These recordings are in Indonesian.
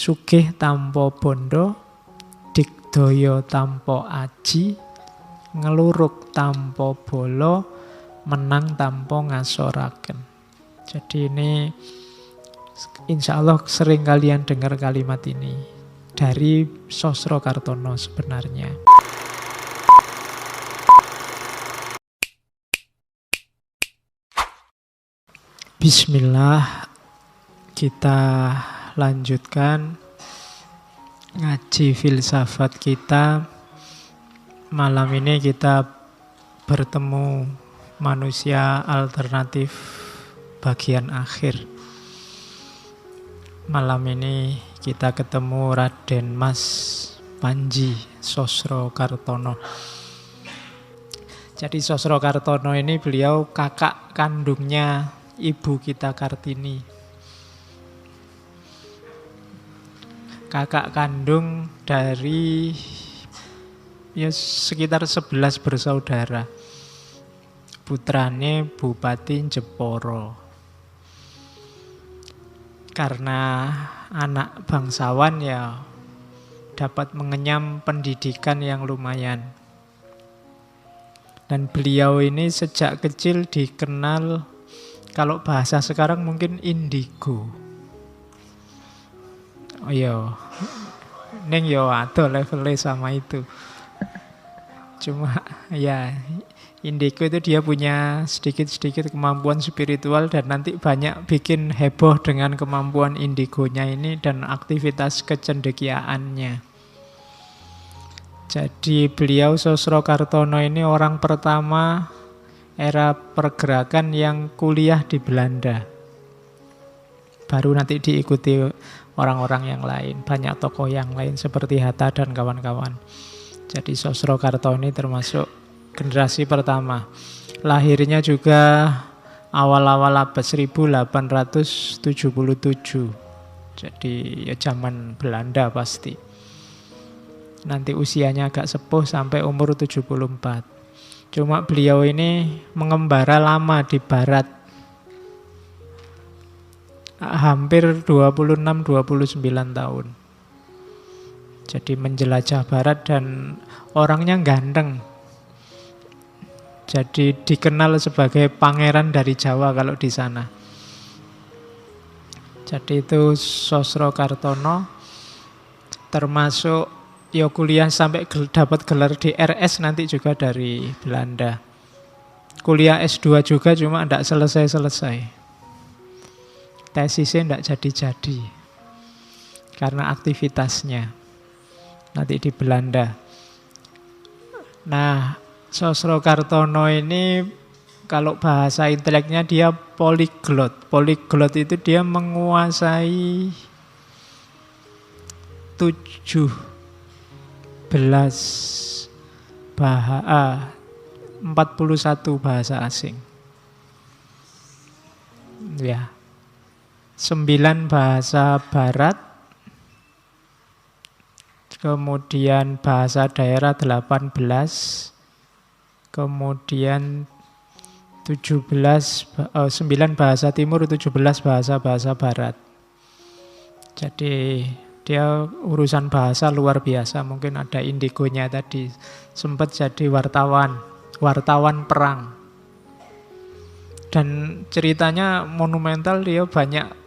sugih tanpa bondo, digdaya tanpa aji, ngeluruk tanpa bolo, menang tanpa ngasoraken. Jadi ini insya Allah sering kalian dengar kalimat ini dari Sosrokartono sebenarnya. Bismillah, kita lanjutkan ngaji filsafat kita. Malam ini kita bertemu manusia alternatif bagian akhir. Malam ini kita ketemu Raden Mas Panji Sosrokartono. Jadi Sosrokartono ini beliau kakak kandungnya ibu kita Kartini. Kakak kandung dari ya sekitar 11 bersaudara. Putrane Bupati Jepara. Karena anak bangsawan ya dapat mengenyam pendidikan yang lumayan. Dan beliau ini sejak kecil dikenal, kalau bahasa sekarang mungkin indigo. Oh iya, neng yo atau levelnya sama itu. Cuma ya indigo itu dia punya sedikit-sedikit kemampuan spiritual dan nanti banyak bikin heboh dengan kemampuan indigonya ini dan aktivitas kecendekiaannya. Jadi beliau Sosrokartono ini orang pertama era pergerakan yang kuliah di Belanda. Baru nanti diikuti orang-orang yang lain, banyak tokoh yang lain seperti Hatta dan kawan-kawan. Jadi Sosrokartono ini termasuk generasi pertama. Lahirnya juga awal-awal abad 1877. Jadi ya zaman Belanda pasti. Nanti usianya agak sepuh sampai umur 74. Cuma beliau ini mengembara lama di barat. Hampir 26-29 tahun. Jadi menjelajah barat dan orangnya ganteng. Jadi dikenal sebagai pangeran dari Jawa kalau di sana. Jadi itu Sosrokartono termasuk ya kuliah sampai dapat gelar di RS nanti juga dari Belanda. Kuliah S2 juga cuma tidak selesai-selesai. Tesisnya tidak jadi-jadi karena aktivitasnya nanti di Belanda. Nah, Sosrokartono ini kalau bahasa inteleknya dia poliglot. Poliglot itu dia menguasai 41 bahasa asing. Ya. 9 bahasa barat, kemudian bahasa daerah 18, kemudian 9 bahasa timur, 17 bahasa bahasa barat. Jadi dia urusan bahasa luar biasa. Mungkin ada indigonya tadi, sempat jadi wartawan perang. Dan ceritanya monumental, dia banyak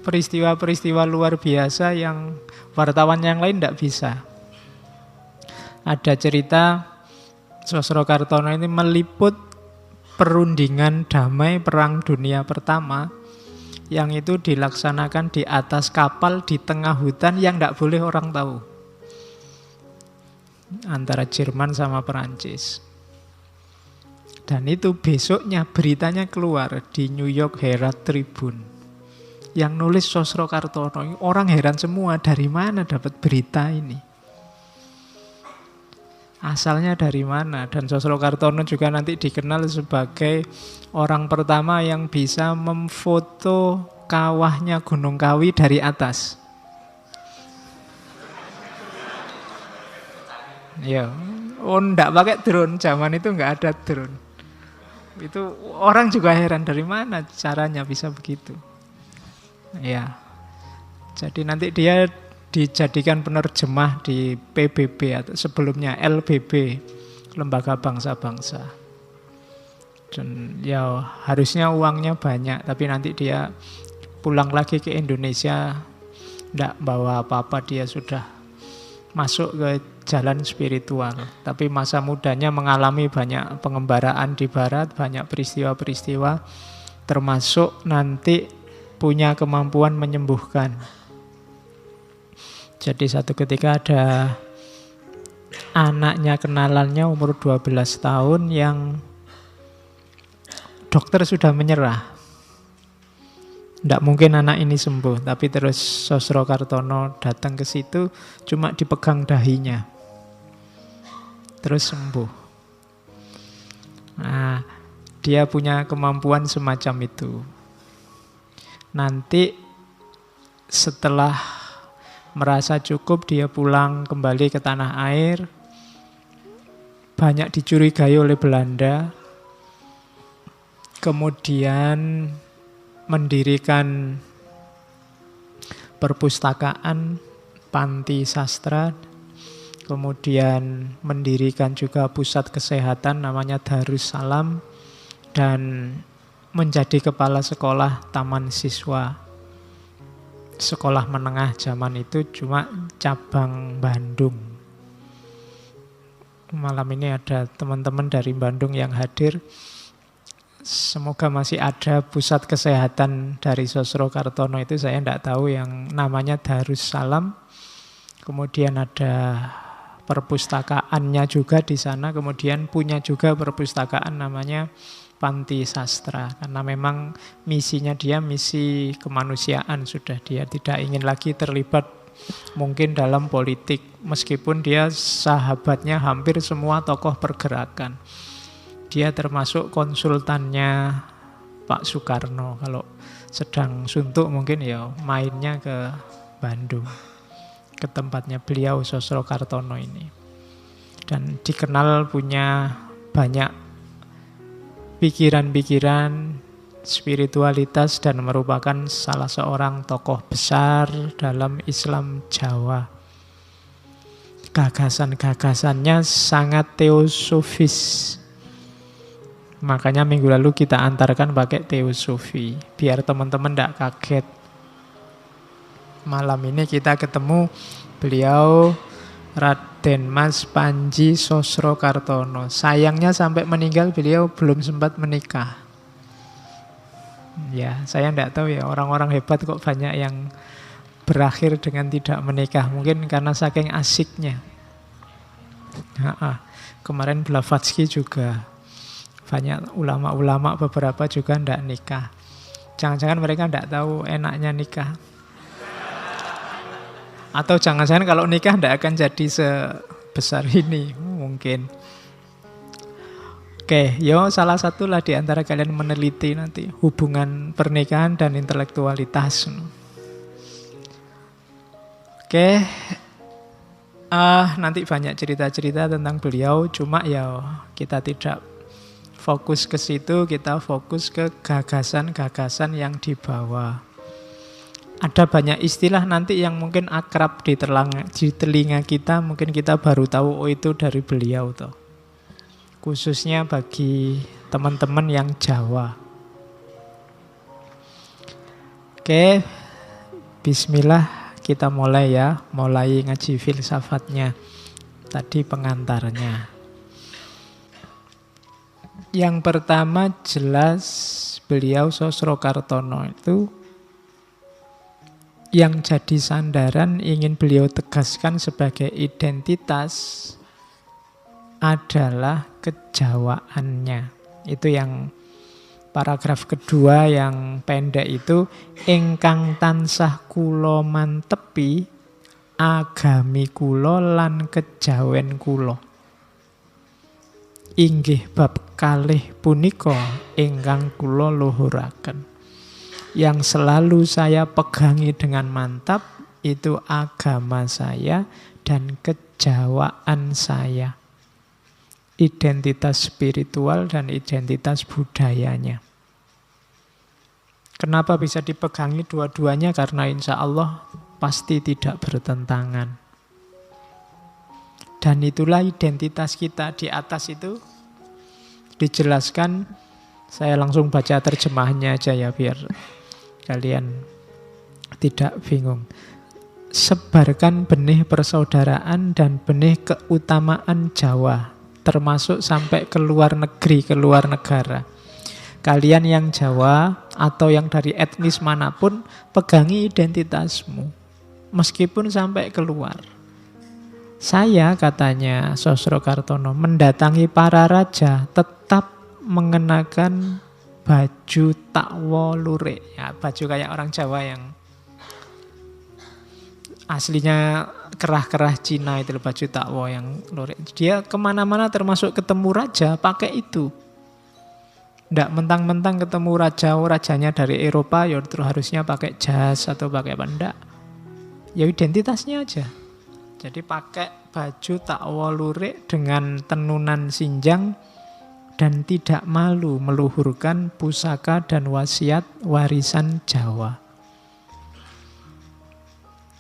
peristiwa-peristiwa luar biasa yang wartawan yang lain tidak bisa. Ada cerita Sosrokartono ini meliput perundingan damai Perang Dunia Pertama yang itu dilaksanakan di atas kapal di tengah hutan yang tidak boleh orang tahu. Antara Jerman sama Perancis. Dan itu besoknya beritanya keluar di New York Herald Tribune. Yang nulis Sosrokartono, orang heran semua dari mana dapat berita ini. Asalnya dari mana? Dan Sosrokartono juga nanti dikenal sebagai orang pertama yang bisa memfoto kawahnya Gunung Kawi dari atas. Ya, enggak pakai drone, zaman itu enggak ada drone. Itu orang juga heran dari mana caranya bisa begitu. Ya, jadi nanti dia dijadikan penerjemah di PBB atau sebelumnya LBB, Lembaga Bangsa-Bangsa. Dan ya harusnya uangnya banyak, tapi nanti dia pulang lagi ke Indonesia tidak bawa apa-apa, dia sudah masuk ke jalan spiritual. Tapi masa mudanya mengalami banyak pengembaraan di barat, banyak peristiwa-peristiwa, termasuk nanti punya kemampuan menyembuhkan. Jadi satu ketika ada anaknya kenalannya umur 12 tahun yang dokter sudah menyerah. Tidak mungkin anak ini sembuh, tapi terus Sosrokartono datang ke situ, cuma dipegang dahinya, terus sembuh. Nah, dia punya kemampuan semacam itu. Nanti setelah merasa cukup, dia pulang kembali ke tanah air, banyak dicurigai oleh Belanda, kemudian mendirikan perpustakaan, panti sastra, kemudian mendirikan juga pusat kesehatan namanya Darussalam, dan menjadi kepala sekolah taman siswa. Sekolah menengah zaman itu cuma cabang Bandung. Malam ini ada teman-teman dari Bandung yang hadir. Semoga masih ada pusat kesehatan dari Sosrokartono itu, saya tidak tahu, yang namanya Darussalam. Kemudian ada perpustakaannya juga di sana, kemudian punya juga perpustakaan namanya Panti Sastra. Karena memang misinya dia misi kemanusiaan sudah, dia tidak ingin lagi terlibat mungkin dalam politik, meskipun dia sahabatnya hampir semua tokoh pergerakan. Dia termasuk konsultannya Pak Soekarno. Kalau sedang suntuk mungkin ya mainnya ke Bandung, ke tempatnya beliau Sosrokartono ini. Dan dikenal punya banyak pikiran-pikiran spiritualitas dan merupakan salah seorang tokoh besar dalam Islam Jawa. Gagasan-gagasannya sangat teosofis. Makanya minggu lalu kita antarkan pakai teosofi, biar teman-teman tidak kaget. Malam ini kita ketemu beliau Raden Mas Panji Sosrokartono. Sayangnya sampai meninggal beliau belum sempat menikah. Ya, saya tidak tahu ya, orang-orang hebat kok banyak yang berakhir dengan tidak menikah. Mungkin karena saking asiknya. Kemarin Blavatsky juga, banyak ulama-ulama beberapa juga tidak nikah. Jangan-jangan mereka tidak tahu enaknya nikah. Atau jangan-jangan kalau nikah tidak akan jadi sebesar ini, mungkin. Oke, yo salah satulah di antara kalian meneliti nanti hubungan pernikahan dan intelektualitas. Oke, nanti banyak cerita-cerita tentang beliau, cuma ya kita tidak fokus ke situ, kita fokus ke gagasan-gagasan yang dibawa. Ada banyak istilah nanti yang mungkin akrab di telinga kita, mungkin kita baru tahu, oh itu dari beliau toh. Khususnya bagi teman-teman yang Jawa. Oke, bismillah, kita mulai ya, mulai ngaji filsafatnya. Tadi pengantarnya. Yang pertama jelas beliau Sosrokartono itu yang jadi sandaran ingin beliau tegaskan sebagai identitas adalah kejawaannya. Itu yang paragraf kedua yang pendek itu, ingkang tansah kula mantepi agami kula lan kejawen kula. Inggih bab kalih punika ingkang kula luhuraken. Yang selalu saya pegangi dengan mantap itu agama saya dan kejawaan saya. Identitas spiritual dan identitas budayanya. Kenapa bisa dipegangi dua-duanya? Karena insya Allah pasti tidak bertentangan. Dan itulah identitas kita. Di atas itu dijelaskan, saya langsung baca terjemahannya aja ya biar kalian tidak bingung. Sebarkan benih persaudaraan dan benih keutamaan Jawa, termasuk sampai ke luar negeri, ke luar negara. Kalian yang Jawa atau yang dari etnis manapun, pegangi identitasmu, meskipun sampai keluar. Saya, katanya Sosrokartono, mendatangi para raja tetap mengenakan baju takwa lurik. Ya, baju kayak orang Jawa yang aslinya kerah-kerah Cina itu, baju takwa yang lurik. Dia kemana-mana termasuk ketemu raja pakai itu. Nggak mentang-mentang ketemu raja, rajanya dari Eropa, ya terus harusnya pakai jas atau pakai apa. Nggak. Ya identitasnya aja. Jadi pakai baju takwa lurik dengan tenunan sinjang dan tidak malu meluhurkan pusaka dan wasiat warisan Jawa.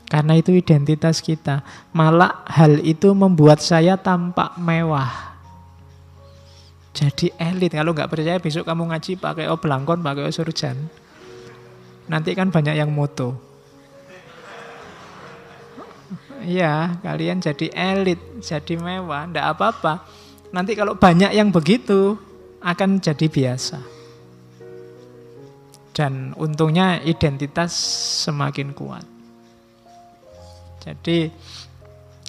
Karena itu identitas kita. Malah hal itu membuat saya tampak mewah. Jadi elit. Kalau nggak percaya besok kamu ngaji pakai oblangkon, pakai surjan. Nanti kan banyak yang moto. Iya, kalian jadi elit, jadi mewah, ndak apa-apa. Nanti kalau banyak yang begitu, akan jadi biasa. Dan untungnya identitas semakin kuat. Jadi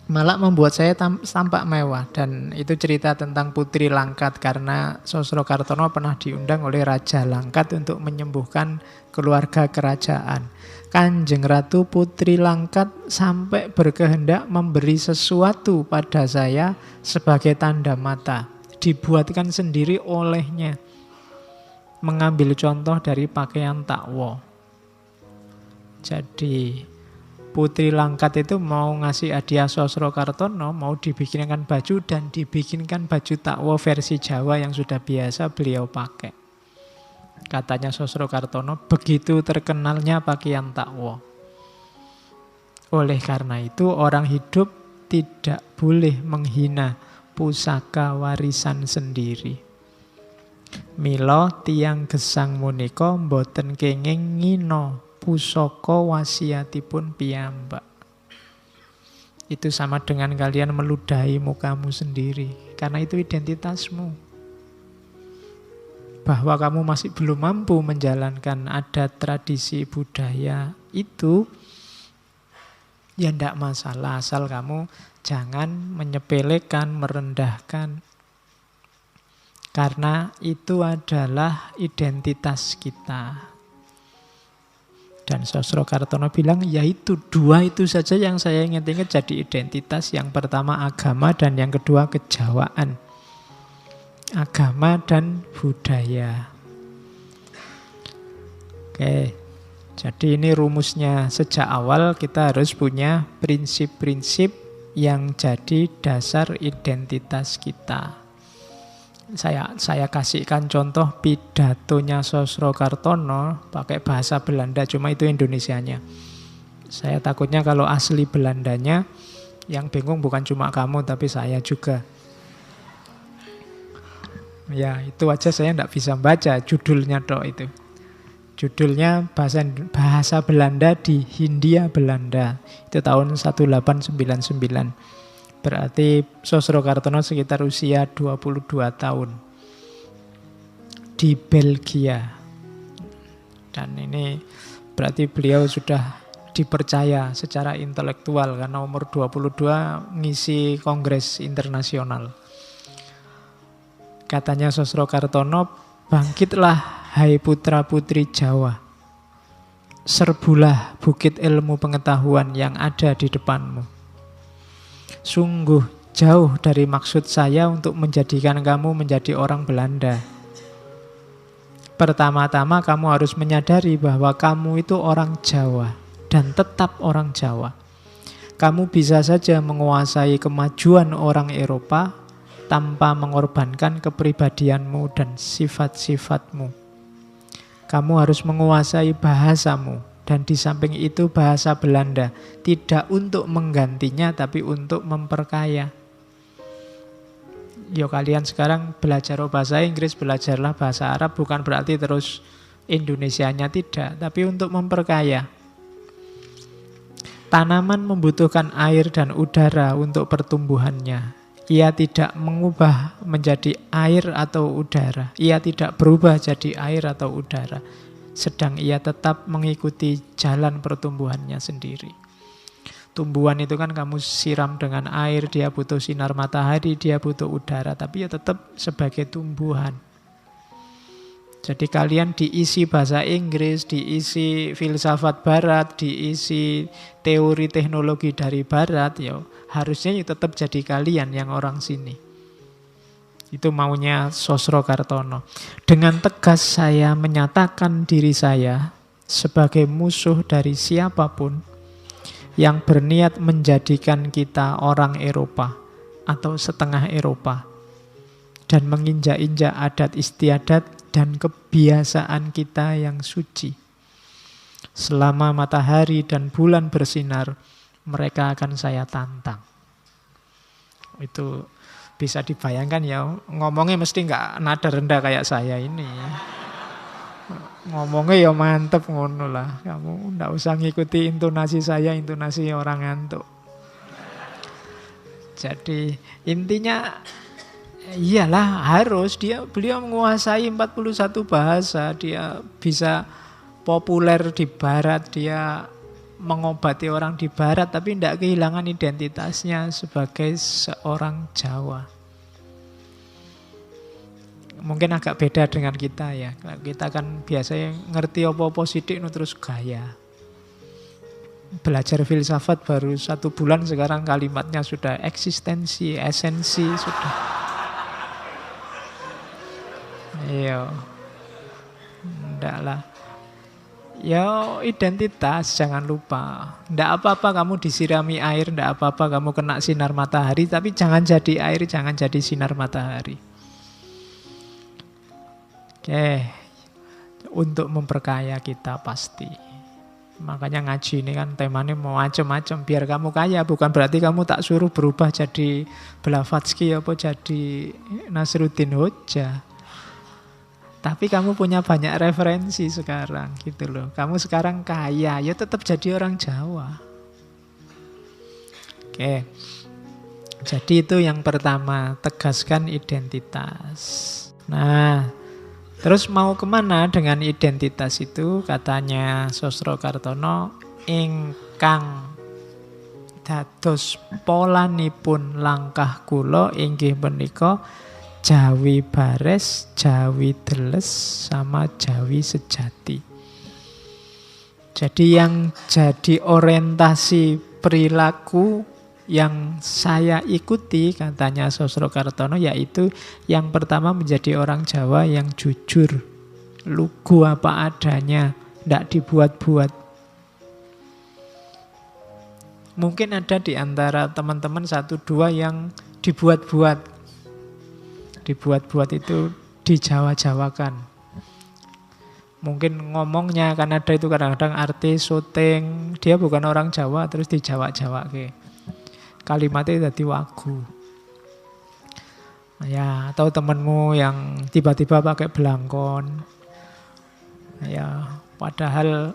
malah membuat saya tampak mewah. Dan itu cerita tentang Putri Langkat. Karena Sosrokartono pernah diundang oleh Raja Langkat untuk menyembuhkan keluarga kerajaan. Kanjeng Ratu Putri Langkat sampai berkehendak memberi sesuatu pada saya sebagai tanda mata. Dibuatkan sendiri olehnya. Mengambil contoh dari pakaian takwa. Jadi Putri Langkat itu mau ngasih hadiah Sosrokartono, mau dibikinkan baju dan dibikinkan baju takwa versi Jawa yang sudah biasa beliau pakai. Katanya Sosrokartono, begitu terkenalnya pakaian takwa. Oleh karena itu orang hidup tidak boleh menghina pusaka warisan sendiri. Mila tiyang gesang menika mboten kenging ngina pusaka wasiatipun piyambak. Itu sama dengan kalian meludahi mukamu sendiri. Karena itu identitasmu. Bahwa kamu masih belum mampu menjalankan adat tradisi budaya itu, ya ndak masalah. Asal kamu jangan menyepelekan, merendahkan. Karena itu adalah identitas kita. Dan Sosrokartono bilang, ya itu dua itu saja yang saya ingat-ingat jadi identitas. Yang pertama agama dan yang kedua kejawaan. Agama dan budaya. Oke, jadi ini rumusnya. Sejak awal kita harus punya prinsip-prinsip yang jadi dasar identitas kita. Saya kasihkan contoh pidatonya Sosrokartono pakai bahasa Belanda, cuma itu Indonesianya. Saya takutnya kalau asli Belandanya yang bingung bukan cuma kamu tapi saya juga. Ya itu aja saya tidak bisa baca judulnya toh itu. Judulnya bahasa Belanda di Hindia Belanda. Itu tahun 1899. Berarti Sosrokartono sekitar usia 22 tahun. Di Belgia. Dan ini berarti beliau sudah dipercaya secara intelektual. Karena umur 22 ngisi kongres internasional. Katanya Sosrokartono, bangkitlah hai putra-putri Jawa. Serbulah bukit ilmu pengetahuan yang ada di depanmu. Sungguh jauh dari maksud saya untuk menjadikan kamu menjadi orang Belanda. Pertama-tama kamu harus menyadari bahwa kamu itu orang Jawa dan tetap orang Jawa. Kamu bisa saja menguasai kemajuan orang Eropa tanpa mengorbankan kepribadianmu dan sifat-sifatmu. Kamu harus menguasai bahasamu Dan di samping itu bahasa Belanda. Tidak untuk menggantinya, tapi untuk memperkaya. Yo kalian sekarang belajar bahasa Inggris, belajarlah bahasa Arab. Bukan berarti terus Indonesianya tidak, tapi untuk memperkaya. Tanaman membutuhkan air dan udara untuk pertumbuhannya. Ia tidak mengubah menjadi air atau udara. Ia tidak berubah jadi air atau udara. Sedang ia tetap mengikuti jalan pertumbuhannya sendiri. Tumbuhan itu kan kamu siram dengan air, dia butuh sinar matahari, dia butuh udara, tapi ya tetap sebagai tumbuhan. Jadi kalian diisi bahasa Inggris, diisi filsafat barat, diisi teori teknologi dari barat, ya harusnya ya tetap jadi kalian yang orang sini. Itu maunya Sosrokartono. Dengan tegas saya menyatakan diri saya sebagai musuh dari siapapun yang berniat menjadikan kita orang Eropa atau setengah Eropa dan menginjak-injak adat istiadat dan kebiasaan kita yang suci. Selama matahari dan bulan bersinar, mereka akan saya tantang. Itu bisa dibayangkan ya, ngomongnya mesti nggak nada rendah kayak saya ini. Ngomongnya ya mantep ngono lah. Kamu nggak usah ngikuti intonasi saya, intonasi orang ngantuk. Jadi intinya iyalah harus beliau menguasai 41 bahasa, dia bisa populer di barat, dia mengobati orang di barat, tapi tidak kehilangan identitasnya sebagai seorang Jawa. Mungkin agak beda dengan kita ya. Kita kan biasanya ngerti apa-apa sidik terus gaya. Belajar filsafat baru 1 bulan, sekarang kalimatnya sudah eksistensi, esensi, sudah. Iya. Enggak lah. Ya identitas, jangan lupa. Tidak apa-apa kamu disirami air, tidak apa-apa kamu kena sinar matahari, tapi jangan jadi air, jangan jadi sinar matahari. Oke, untuk memperkaya kita pasti. Makanya ngaji ini kan temanya mau macam-macam, biar kamu kaya. Bukan berarti kamu tak suruh berubah jadi Blavatsky apa jadi Nasruddin Hoja. Tapi kamu punya banyak referensi sekarang gitu loh. Kamu sekarang kaya, ya tetap jadi orang Jawa. Oke. Jadi itu yang pertama, tegaskan identitas. Nah, terus mau kemana dengan identitas itu? Katanya Sosrokartono, ingkang dados polanipun langkah kula inggih menika Jawi bares, Jawi deles, sama Jawi sejati. Jadi yang jadi orientasi perilaku yang saya ikuti, katanya Sosrokartono, yaitu yang pertama menjadi orang Jawa yang jujur, lugu apa adanya, tidak dibuat-buat. Mungkin ada di antara teman-teman 1-2 yang dibuat-buat. Dibuat-buat itu dijawa-jawakan. Mungkin ngomongnya kan ada itu kadang-kadang artis syuting, dia bukan orang Jawa terus dijawa-jawake. Kalimatnya jadi wagu. Ya, atau temenmu yang tiba-tiba pakai belangkon. Ya, padahal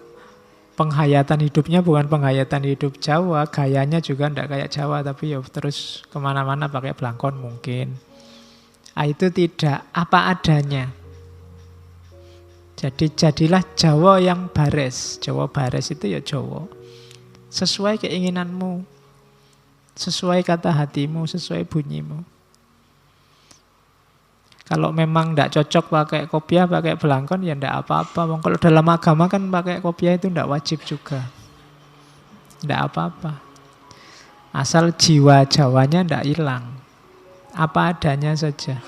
penghayatan hidupnya bukan penghayatan hidup Jawa, gayanya juga tidak kayak Jawa, tapi ya terus kemana-mana pakai belangkon mungkin. Itu tidak apa adanya. Jadi jadilah Jawa yang bares. Jawa bares itu ya Jawa sesuai keinginanmu, sesuai kata hatimu, sesuai bunyimu. Kalau memang tidak cocok pakai kopiah, pakai belangkon, ya tidak apa-apa. Kalau dalam agama kan pakai kopiah itu tidak wajib juga. Tidak apa-apa. Asal jiwa Jawanya tidak hilang. Apa adanya saja.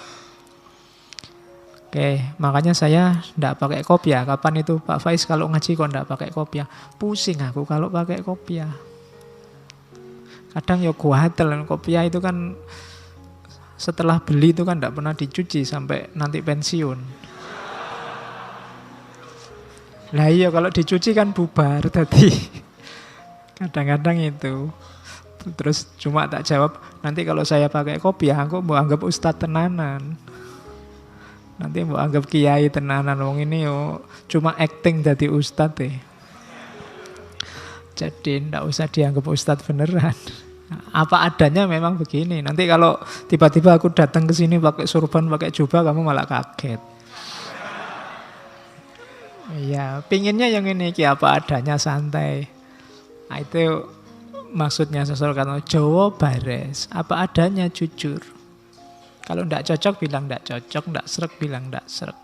Oke, makanya saya tidak pakai kopiah. Kapan itu Pak Faiz kalau ngaji kok tidak pakai kopiah? Pusing aku kalau pakai kopiah. Kadang ya kuatel, kopiah itu kan setelah beli itu kan tidak pernah dicuci sampai nanti pensiun. Lah iya kalau dicuci kan bubar tadi. Kadang-kadang itu. Terus cuma tak jawab, nanti kalau saya pakai kopiah aku mau anggap ustadz tenanan. Nanti mau anggap kiai tenanan. Wong ini yo cuma acting jadi ustadz deh. Jadi ndak usah dianggap ustadz beneran. Apa adanya memang begini. Nanti kalau tiba-tiba aku datang ke sini pakai surban, pakai jubah, kamu malah kaget. Iya, pinginnya yang ini apa adanya santai. Nah, itu maksudnya Sosrokarno. Jawa bares, apa adanya jujur. Kalau ndak cocok bilang ndak cocok, ndak srek bilang ndak srek.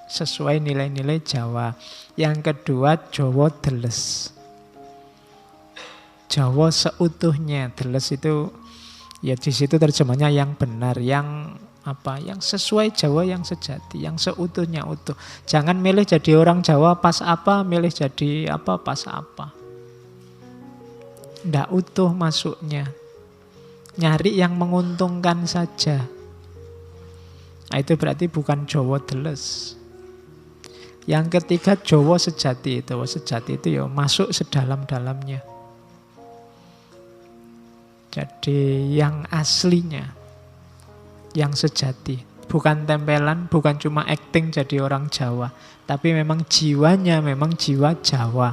Sesuai nilai-nilai Jawa. Yang kedua Jawa deles. Jawa seutuhnya. Deles itu ya di situ terjemahnya yang benar, yang sesuai Jawa, yang sejati, yang seutuhnya utuh. Jangan milih jadi orang Jawa pas apa, milih jadi apa pas apa. Ndak utuh masuknya. Nyari yang menguntungkan saja. Nah, itu berarti bukan Jawa deles. Yang ketiga Jawa sejati. Jawa sejati itu ya masuk sedalam-dalamnya. Jadi yang aslinya, yang sejati. Bukan tempelan, bukan cuma acting jadi orang Jawa. Tapi memang jiwanya, memang jiwa Jawa.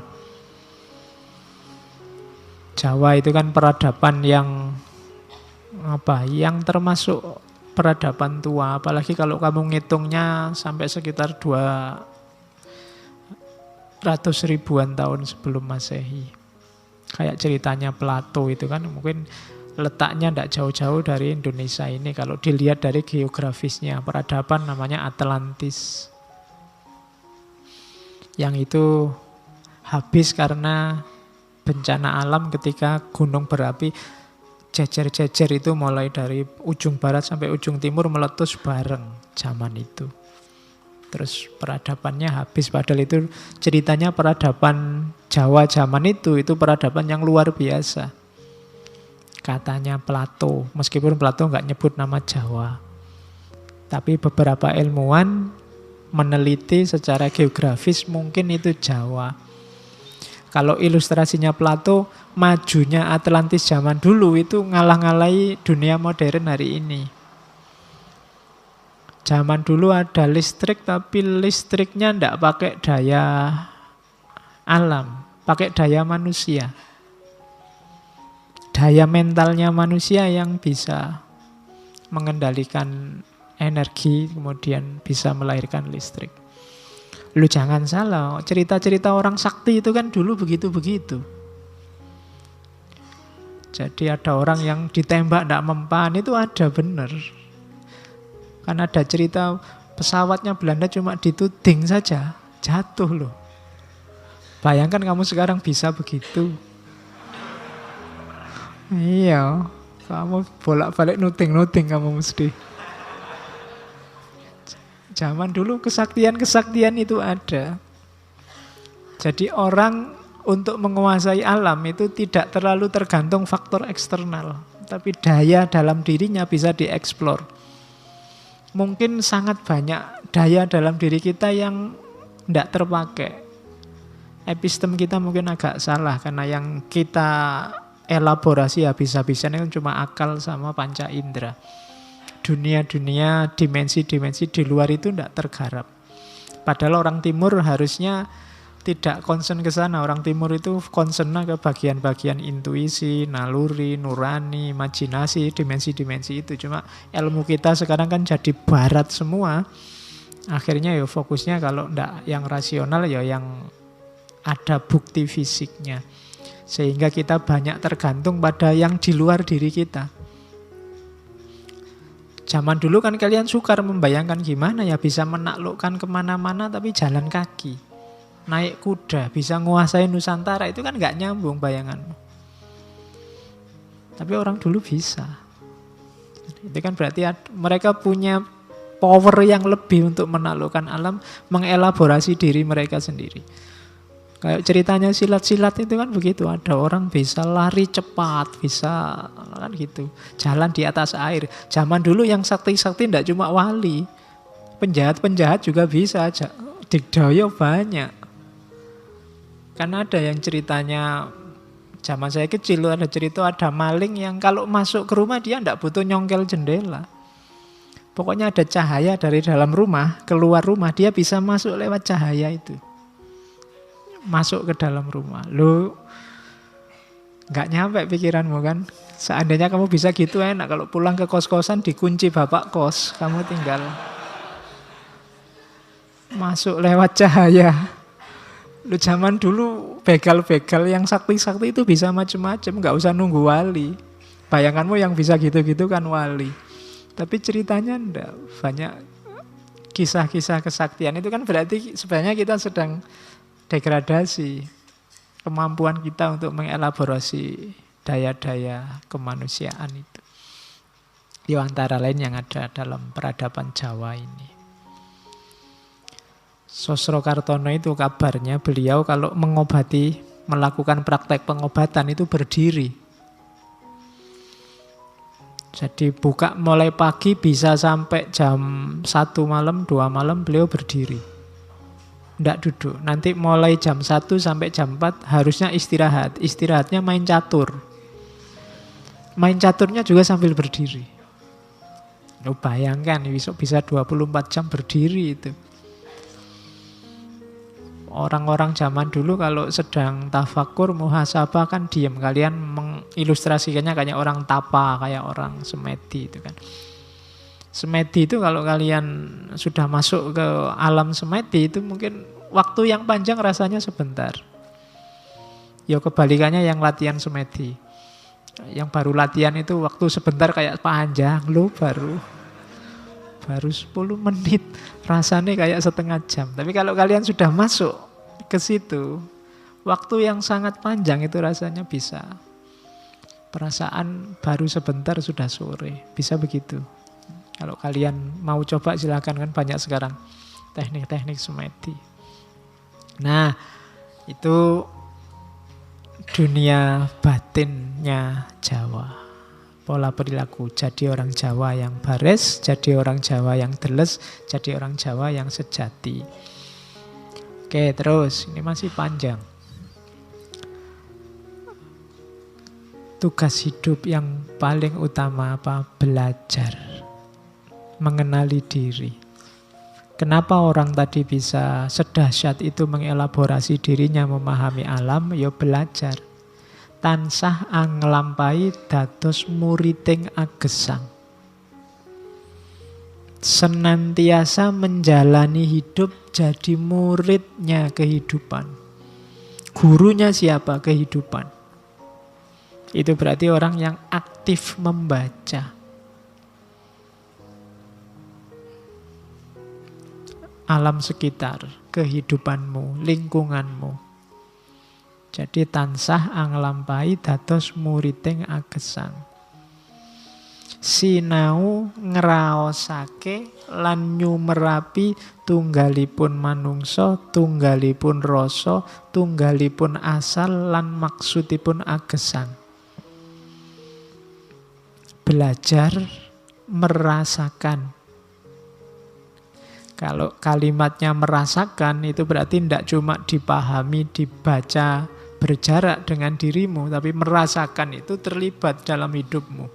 Jawa itu kan peradaban yang yang termasuk peradaban tua. Apalagi kalau kamu ngitungnya sampai sekitar 200 ribuan tahun sebelum Masehi. Kayak ceritanya Plato itu kan mungkin letaknya tidak jauh-jauh dari Indonesia ini. Kalau dilihat dari geografisnya, peradaban namanya Atlantis. Yang itu habis karena bencana alam ketika gunung berapi jejer-jejer itu mulai dari ujung barat sampai ujung timur meletus bareng zaman itu. Terus peradabannya habis, padahal itu ceritanya peradaban Jawa zaman itu peradaban yang luar biasa. Katanya Plato, meskipun Plato nggak nyebut nama Jawa. Tapi beberapa ilmuwan meneliti secara geografis mungkin itu Jawa. Kalau ilustrasinya Plato, majunya Atlantis zaman dulu itu ngalah-ngalahi dunia modern hari ini. Zaman dulu ada listrik, tapi listriknya tidak pakai daya alam, pakai daya manusia. Daya mentalnya manusia yang bisa mengendalikan energi, kemudian bisa melahirkan listrik. Lu jangan salah, cerita-cerita orang sakti itu kan dulu begitu-begitu. Jadi ada orang yang ditembak tidak mempan, itu ada benar. Kan ada cerita pesawatnya Belanda cuma dituding saja, jatuh loh. Bayangkan kamu sekarang bisa begitu. Iya, kamu bolak-balik nuting-nuting kamu mesti. Zaman dulu kesaktian-kesaktian itu ada. Jadi orang untuk menguasai alam itu tidak terlalu tergantung faktor eksternal. Tapi daya dalam dirinya bisa dieksplor. Mungkin sangat banyak daya dalam diri kita yang tidak terpakai. Epistem kita mungkin agak salah karena yang kita elaborasi habis-habisan itu cuma akal sama panca indera. Dunia-dunia, dimensi-dimensi di luar itu tidak tergarap. Padahal orang timur harusnya tidak concern ke sana. Orang timur itu concernnya ke bagian-bagian intuisi, naluri, nurani, imajinasi, dimensi-dimensi itu. Cuma ilmu kita sekarang kan jadi barat semua. Akhirnya ya fokusnya kalau ndak yang rasional ya yang ada bukti fisiknya. Sehingga kita banyak tergantung pada yang di luar diri kita. Zaman dulu kan kalian sukar membayangkan gimana ya bisa menaklukkan kemana-mana tapi jalan kaki. Naik kuda, bisa nguasai Nusantara, itu kan gak nyambung bayanganmu. Tapi orang dulu bisa. Itu kan berarti mereka punya power yang lebih untuk menaklukkan alam, mengelaborasi diri mereka sendiri. Kayak ceritanya silat-silat itu kan begitu. Ada orang bisa lari cepat, bisa kan gitu. Jalan di atas air. Zaman dulu yang sakti-sakti tidak cuma wali. Penjahat-penjahat juga bisa aja. Digdaya banyak. Kan ada yang ceritanya, zaman saya kecil ada cerita ada maling yang kalau masuk ke rumah dia tidak butuh nyongkel jendela. Pokoknya ada cahaya dari dalam rumah, keluar rumah dia bisa masuk lewat cahaya itu. Masuk ke dalam rumah. Lo nggak nyampe pikiranmu kan? Seandainya kamu bisa gitu enak. Kalau pulang ke kos-kosan dikunci bapak kos, kamu tinggal masuk lewat cahaya. Lu zaman dulu begal-begal yang sakti-sakti itu bisa macam-macam, nggak usah nunggu wali. Bayanganmu yang bisa gitu-gitu kan wali. Tapi ceritanya enggak. Banyak kisah-kisah kesaktian itu kan berarti sebenarnya kita sedang degradasi kemampuan kita untuk mengelaborasi daya-daya kemanusiaan itu. Di antara lain yang ada dalam peradaban Jawa ini. Sosro Kartono itu kabarnya beliau kalau mengobati, melakukan praktek pengobatan itu berdiri. Jadi buka mulai pagi bisa sampai jam 1 malam, 2 malam beliau berdiri. Tidak duduk. Nanti mulai jam 1 sampai jam 4 harusnya istirahat. Istirahatnya main catur. Main caturnya juga sambil berdiri. Bayangkan bisa 24 jam berdiri itu. Orang-orang zaman dulu kalau sedang tafakur, muhasabah kan diam. Kalian mengilustrasikannya kayak orang tapa, kayak orang semedi itu kan. Semedi itu kalau kalian sudah masuk ke alam semedi itu mungkin waktu yang panjang rasanya sebentar. Ya kebalikannya yang latihan semedi. Yang baru latihan itu waktu sebentar kayak panjang, lu baru 10 menit, rasanya kayak setengah jam. Tapi kalau kalian sudah masuk ke situ, waktu yang sangat panjang itu rasanya bisa. Perasaan baru sebentar sudah sore, bisa begitu. Kalau kalian mau coba silakan, kan banyak sekarang teknik-teknik semedi. Nah, itu dunia batinnya Jawa. Pola perilaku, jadi orang Jawa yang bares, jadi orang Jawa yang deles, jadi orang Jawa yang sejati. Oke, terus ini masih panjang. Tugas hidup yang paling utama apa? Belajar. Mengenali diri. Kenapa orang tadi bisa sedahsyat itu mengelaborasi dirinya, memahami alam? Ya belajar. Tansah anglampai dados muriting agesang. Senantiasa menjalani hidup jadi muridnya kehidupan. Gurunya siapa? Kehidupan. Itu berarti orang yang aktif membaca. Alam sekitar, kehidupanmu, lingkunganmu. Jadi tansah anglampai dados muriting agesang. Sinau ngraosake lan nyumerapi tunggalipun manungsa, tunggalipun rasa, tunggalipun asal lan maksudipun agesang. Belajar merasakan. Kalau kalimatnya merasakan itu berarti tidak cuma dipahami, dibaca, berjarak dengan dirimu, tapi merasakan itu terlibat dalam hidupmu.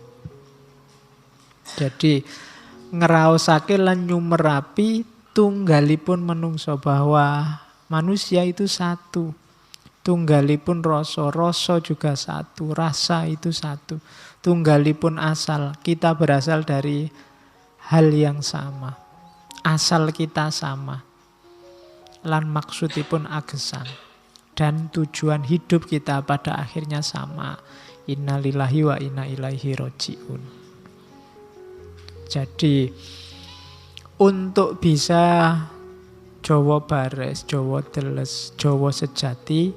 Jadi ngeraosake lan nyumerapi tunggalipun manungsa, bahwa manusia itu satu. Tunggalipun rasa, rasa juga satu, rasa itu satu. Tunggalipun asal, kita berasal dari hal yang sama. Asal kita sama. Lan maksudipun agesang. Dan tujuan hidup kita pada akhirnya sama. Innalillahi wa inna ilaihi roji'un. Jadi untuk bisa Jawa bares, Jawa deles, Jawa sejati,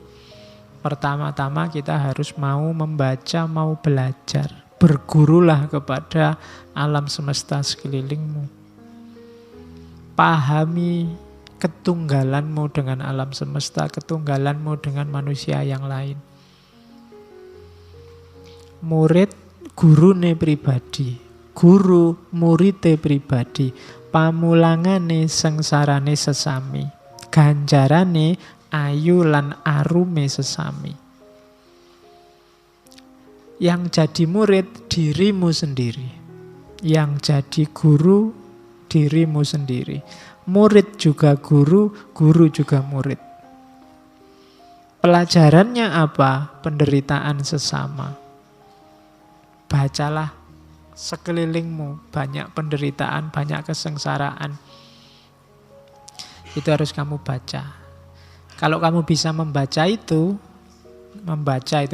pertama-tama kita harus mau membaca, mau belajar. Bergurulah kepada alam semesta sekelilingmu. Pahami ketunggalanmu dengan alam semesta, ketunggalanmu dengan manusia yang lain. Murid gurune pribadi, guru murite pribadi, pamulangane sengsarane sesami, ganjarane ayu lan arume sesami. Yang jadi murid dirimu sendiri. Yang jadi guru dirimu sendiri. Murid juga guru, guru juga murid. Pelajarannya apa? Penderitaan sesama. Bacalah sekelilingmu, banyak penderitaan, banyak kesengsaraan. Itu harus kamu baca. Kalau kamu bisa membaca itu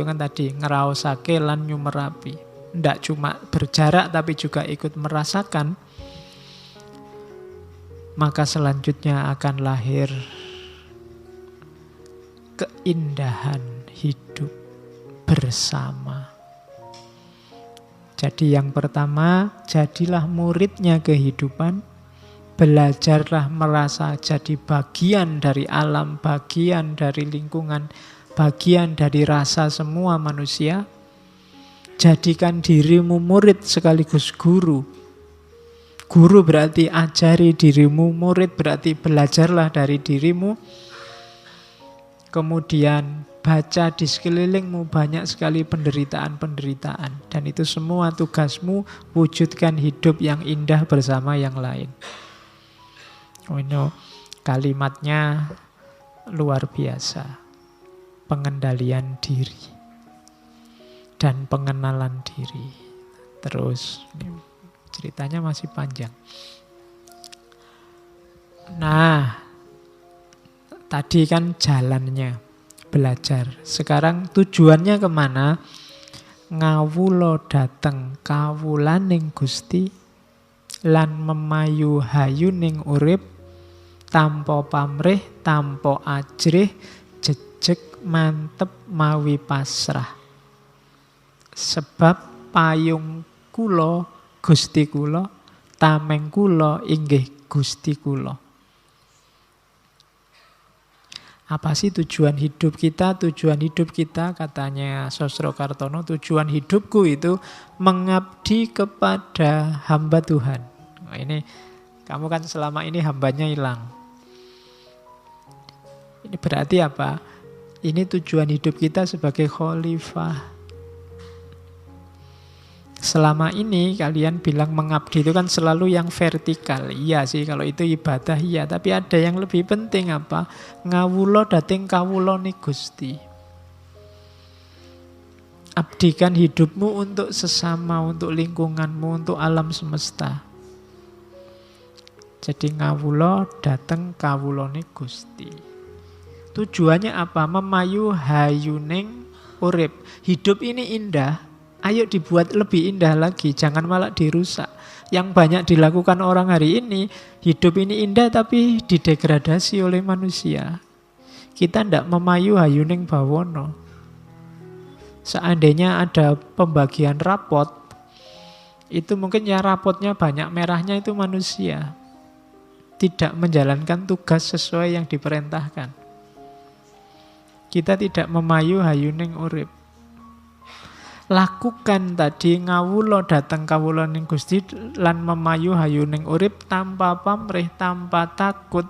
kan tadi ngraosake lan nyumerapi. Tidak cuma berjarak tapi juga ikut merasakan. Maka selanjutnya akan lahir keindahan hidup bersama. Jadi yang pertama, jadilah muridnya kehidupan. Belajarlah merasa jadi bagian dari alam, bagian dari lingkungan, bagian dari rasa semua manusia. Jadikan dirimu murid sekaligus guru. Guru berarti ajari dirimu, murid berarti belajarlah dari dirimu. Kemudian baca di sekelilingmu banyak sekali penderitaan-penderitaan. Dan itu semua tugasmu, wujudkan hidup yang indah bersama yang lain. Oh, ini kalimatnya luar biasa. Pengendalian diri dan pengenalan diri. Terus ini ceritanya masih panjang. Nah, tadi kan jalannya belajar. Sekarang tujuannya kemana? Ngawula dateng kawulaning Gusti lan memayu hayuning urip tanpa pamrih, tanpa ajrih, jejeg mantep mawi pasrah. Sebab payung kula Gusti kula, tameng kula inggih Gusti kula. Apa sih tujuan hidup kita? Tujuan hidup kita, katanya Sosrokartono, tujuan hidupku itu mengabdi kepada hamba Tuhan. Nah, ini kamu kan selama ini hambanya hilang. Ini berarti apa? Ini tujuan hidup kita sebagai khalifah. Selama ini kalian bilang mengabdi itu kan selalu yang vertikal. Iya sih, kalau itu ibadah iya. Tapi ada yang lebih penting apa? Ngawula dating kawulane Gusti. Abdikan hidupmu untuk sesama, untuk lingkunganmu, untuk alam semesta. Jadi ngawula dateng kawulane Gusti. Tujuannya apa? Memayu hayuning urip. Hidup ini indah. Ayo dibuat lebih indah lagi, jangan malah dirusak. Yang banyak dilakukan orang hari ini, hidup ini indah tapi didegradasi oleh manusia. Kita tidak memayu hayuning bawono. Seandainya ada pembagian rapot, itu mungkin ya rapotnya banyak merahnya itu manusia. Tidak menjalankan tugas sesuai yang diperintahkan. Kita tidak memayu hayuning urip. Lakukan tadi ngawula dateng kawulaning Gusti lan memayu hayuning urip tanpa pamrih, tanpa takut.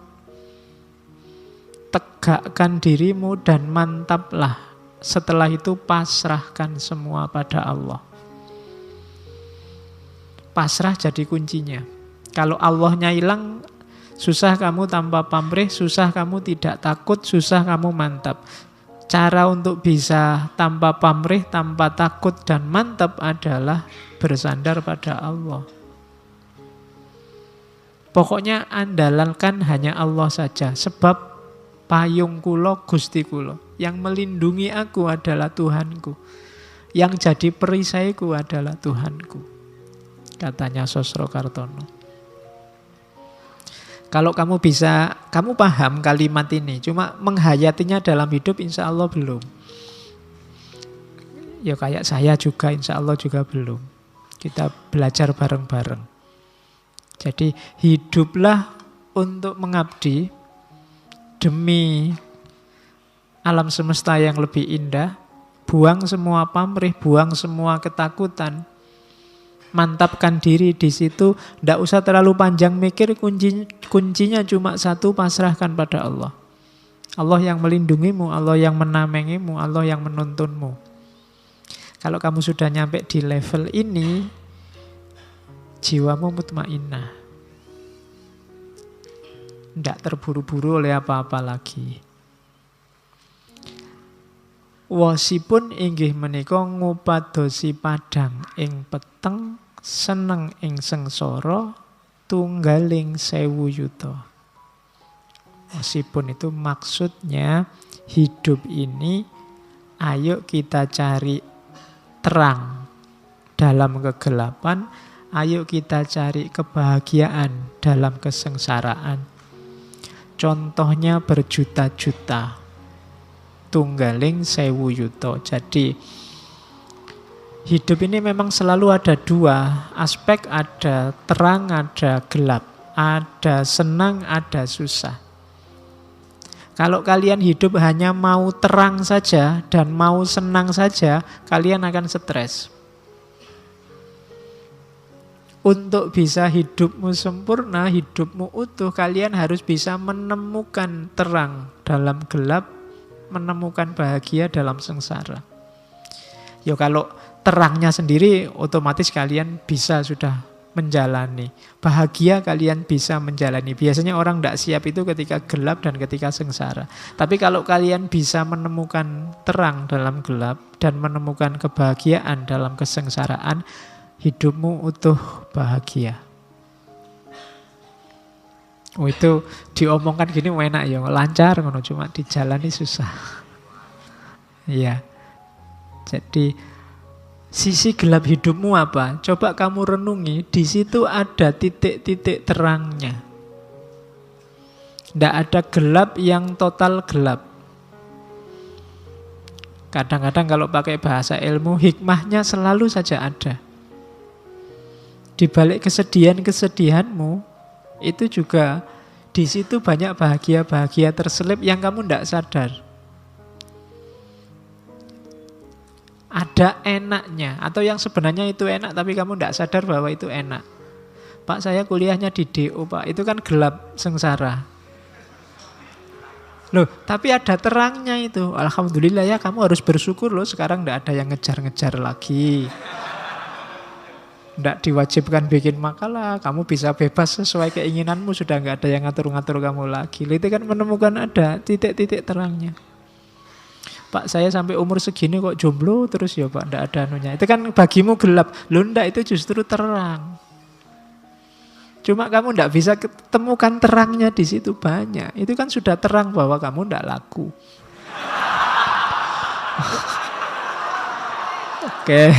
Tegakkan dirimu dan mantaplah. Setelah itu pasrahkan semua pada Allah. Pasrah jadi kuncinya. Kalau Allahnya hilang, susah kamu tanpa pamrih, susah kamu tidak takut, susah kamu mantap. Cara untuk bisa tanpa pamrih, tanpa takut dan mantap adalah bersandar pada Allah. Pokoknya andalkan hanya Allah saja. Sebab payung kula Gusti kula. Yang melindungi aku adalah Tuhanku. Yang jadi perisaiku adalah Tuhanku. Katanya Sosrokartono. Kalau kamu bisa, kamu paham kalimat ini, cuma menghayatinya dalam hidup insya Allah belum. Ya kayak saya juga insya Allah juga belum. Kita belajar bareng-bareng. Jadi hiduplah untuk mengabdi demi alam semesta yang lebih indah. Buang semua pamrih, buang semua ketakutan. Mantapkan diri di situ, tidak usah terlalu panjang mikir, kuncinya cuma satu, pasrahkan pada Allah. Allah yang melindungimu, Allah yang menamengimu, Allah yang menuntunmu. Kalau kamu sudah nyampe di level ini, jiwamu mutmainnah. Tidak terburu-buru oleh apa-apa lagi. Wasipun inggih menika ngupadosi padang ing peteng, seneng ing sengsara, tunggaling 1000 yuta. Wasipun itu maksudnya hidup ini ayo kita cari terang dalam kegelapan, ayo kita cari kebahagiaan dalam kesengsaraan. Contohnya berjuta-juta. Tunggaling 1000 yuta. Jadi hidup ini memang selalu ada dua aspek, ada terang, ada gelap, ada senang, ada susah. Kalau kalian hidup hanya mau terang saja dan mau senang saja, kalian akan stres. Untuk bisa hidupmu sempurna, hidupmu utuh, kalian harus bisa menemukan terang dalam gelap, menemukan bahagia dalam sengsara. Ya kalau terangnya sendiri otomatis kalian bisa sudah menjalani. Bahagia kalian bisa menjalani. Biasanya orang tidak siap itu ketika gelap dan ketika sengsara. Tapi kalau kalian bisa menemukan terang dalam gelap dan menemukan kebahagiaan dalam kesengsaraan, hidupmu utuh bahagia. Oh, itu diomongkan gini enak ya, lancar ngono, cuma dijalani susah. Iya. Jadi sisi gelap hidupmu apa? Coba kamu renungi, di situ ada titik-titik terangnya. Tidak ada gelap yang total gelap. Kadang-kadang kalau pakai bahasa ilmu, hikmahnya selalu saja ada. Di balik kesedihan-kesedihanmu, itu juga di situ banyak bahagia-bahagia terselip yang kamu tidak sadar. Ada enaknya, atau yang sebenarnya itu enak tapi kamu tidak sadar bahwa itu enak. Pak, saya kuliahnya di DO, Pak. Itu kan gelap sengsara. Loh, tapi ada terangnya itu. Alhamdulillah ya, kamu harus bersyukur loh. Sekarang tidak ada yang ngejar-ngejar lagi. Tidak diwajibkan bikin makalah, kamu bisa bebas sesuai keinginanmu, sudah nggak ada yang ngatur-ngatur kamu lagi. Itu kan menemukan ada titik-titik terangnya. Pak, saya sampai umur segini kok jomblo terus ya Pak, tidak ada anunya. Itu kan bagimu gelap, loh enggak, itu justru terang. Cuma kamu tidak bisa ketemukan terangnya di situ banyak. Itu kan sudah terang bahwa kamu tidak laku. Oke.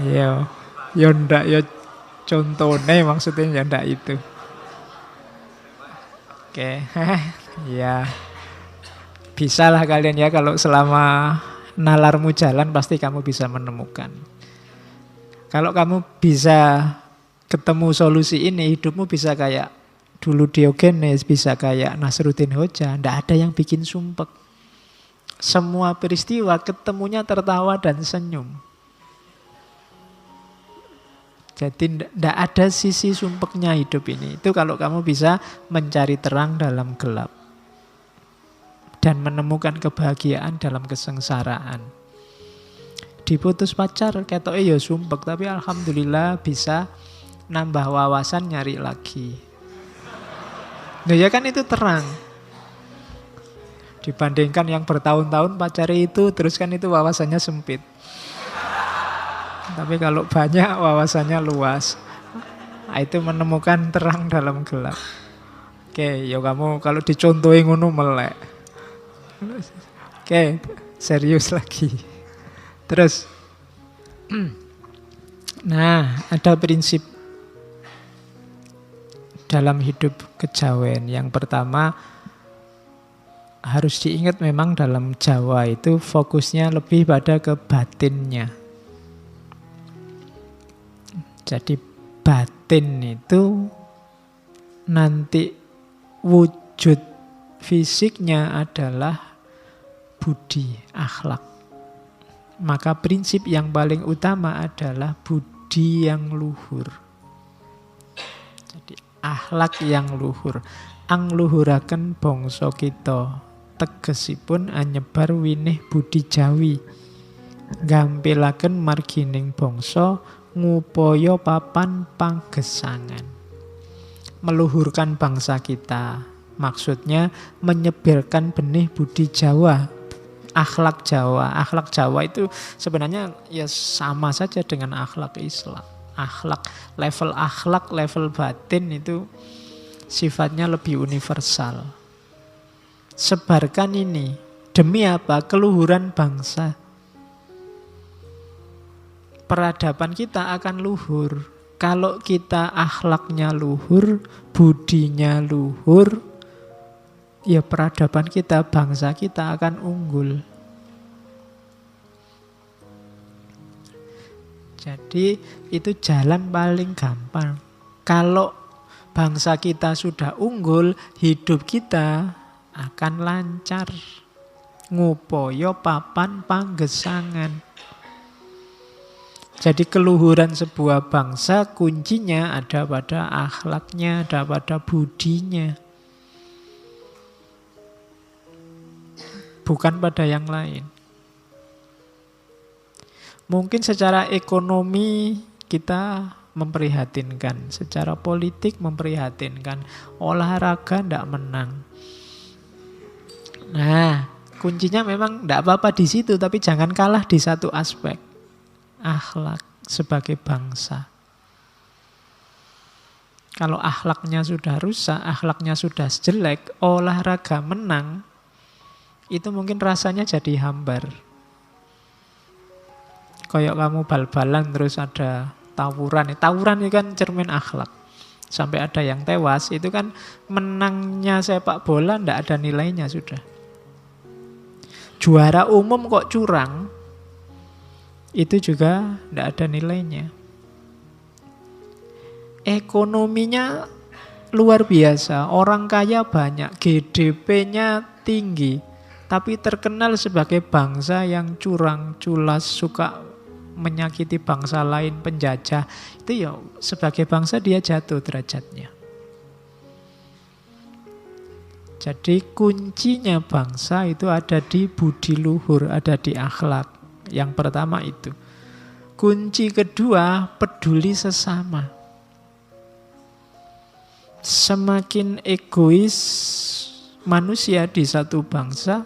Ya ndak ya contohnya maksudnya ya ndak itu. Oke. Ya. Bisalah kalian ya, kalau selama nalarmu jalan pasti kamu bisa menemukan. Kalau kamu bisa ketemu solusi ini, hidupmu bisa kayak dulu Diogenes, bisa kayak Nasruddin Hoja, ndak ada yang bikin sumpek. Semua peristiwa ketemunya tertawa dan senyum. Jadi tidak ada sisi sumpeknya hidup ini. Itu kalau kamu bisa mencari terang dalam gelap dan menemukan kebahagiaan dalam kesengsaraan. Diputus pacar, ketoknya ya sumpek, tapi alhamdulillah bisa nambah wawasan, nyari lagi. Nah ya kan itu terang. Dibandingkan yang bertahun-tahun pacari itu, terus kan itu wawasannya sempit. Tapi kalau banyak wawasannya luas. Nah, itu menemukan terang dalam gelap. Oke, ya kamu kalau dicontohin ngono melek. Oke, serius lagi. Terus, nah ada prinsip dalam hidup kejawen. Yang pertama, harus diingat memang dalam Jawa itu fokusnya lebih pada ke batinnya. Jadi batin itu nanti wujud fisiknya adalah budi, akhlak. Maka prinsip yang paling utama adalah budi yang luhur. Jadi akhlak yang luhur. angluhuraken bangsa kita. Tegesipun anyebar winih budi Jawi. Gampilaken margining bangsa ngupaya papan panggesangan. Meluhurkan bangsa kita. Maksudnya menyebarkan benih budi Jawa, akhlak Jawa. Akhlak Jawa itu sebenarnya ya sama saja dengan akhlak Islam. Level batin itu sifatnya lebih universal. Sebarkan ini. Demi apa? Keluhuran bangsa. Peradaban kita akan luhur. Kalau kita akhlaknya luhur, budinya luhur, ya peradaban kita, bangsa kita akan unggul. Jadi itu jalan paling gampang. Kalau bangsa kita sudah unggul, hidup kita akan lancar. Ngupaya papan panggesangan. Jadi keluhuran sebuah bangsa kuncinya ada pada akhlaknya, ada pada budinya. Bukan pada yang lain. Mungkin secara ekonomi kita memprihatinkan, secara politik memprihatinkan, olahraga tidak menang. Nah, kuncinya memang tidak apa-apa di situ, tapi jangan kalah di satu aspek, akhlak sebagai bangsa. Kalau akhlaknya sudah rusak, akhlaknya sudah jelek, olahraga menang, itu mungkin rasanya jadi hambar. Kayak kamu bal-balan terus ada tawuran. Tawuran itu kan cermin akhlak. Sampai ada yang tewas, itu kan menangnya sepak bola tidak ada nilainya sudah. Juara umum kok curang, itu juga tidak ada nilainya. Ekonominya luar biasa, orang kaya banyak, GDP-nya tinggi, tapi terkenal sebagai bangsa yang curang, culas, suka menyakiti bangsa lain, penjajah. Itu ya sebagai bangsa dia jatuh derajatnya. Jadi kuncinya bangsa itu ada di budi luhur, ada di akhlak. Yang pertama itu. Kunci kedua, peduli sesama. Semakin egois manusia di satu bangsa,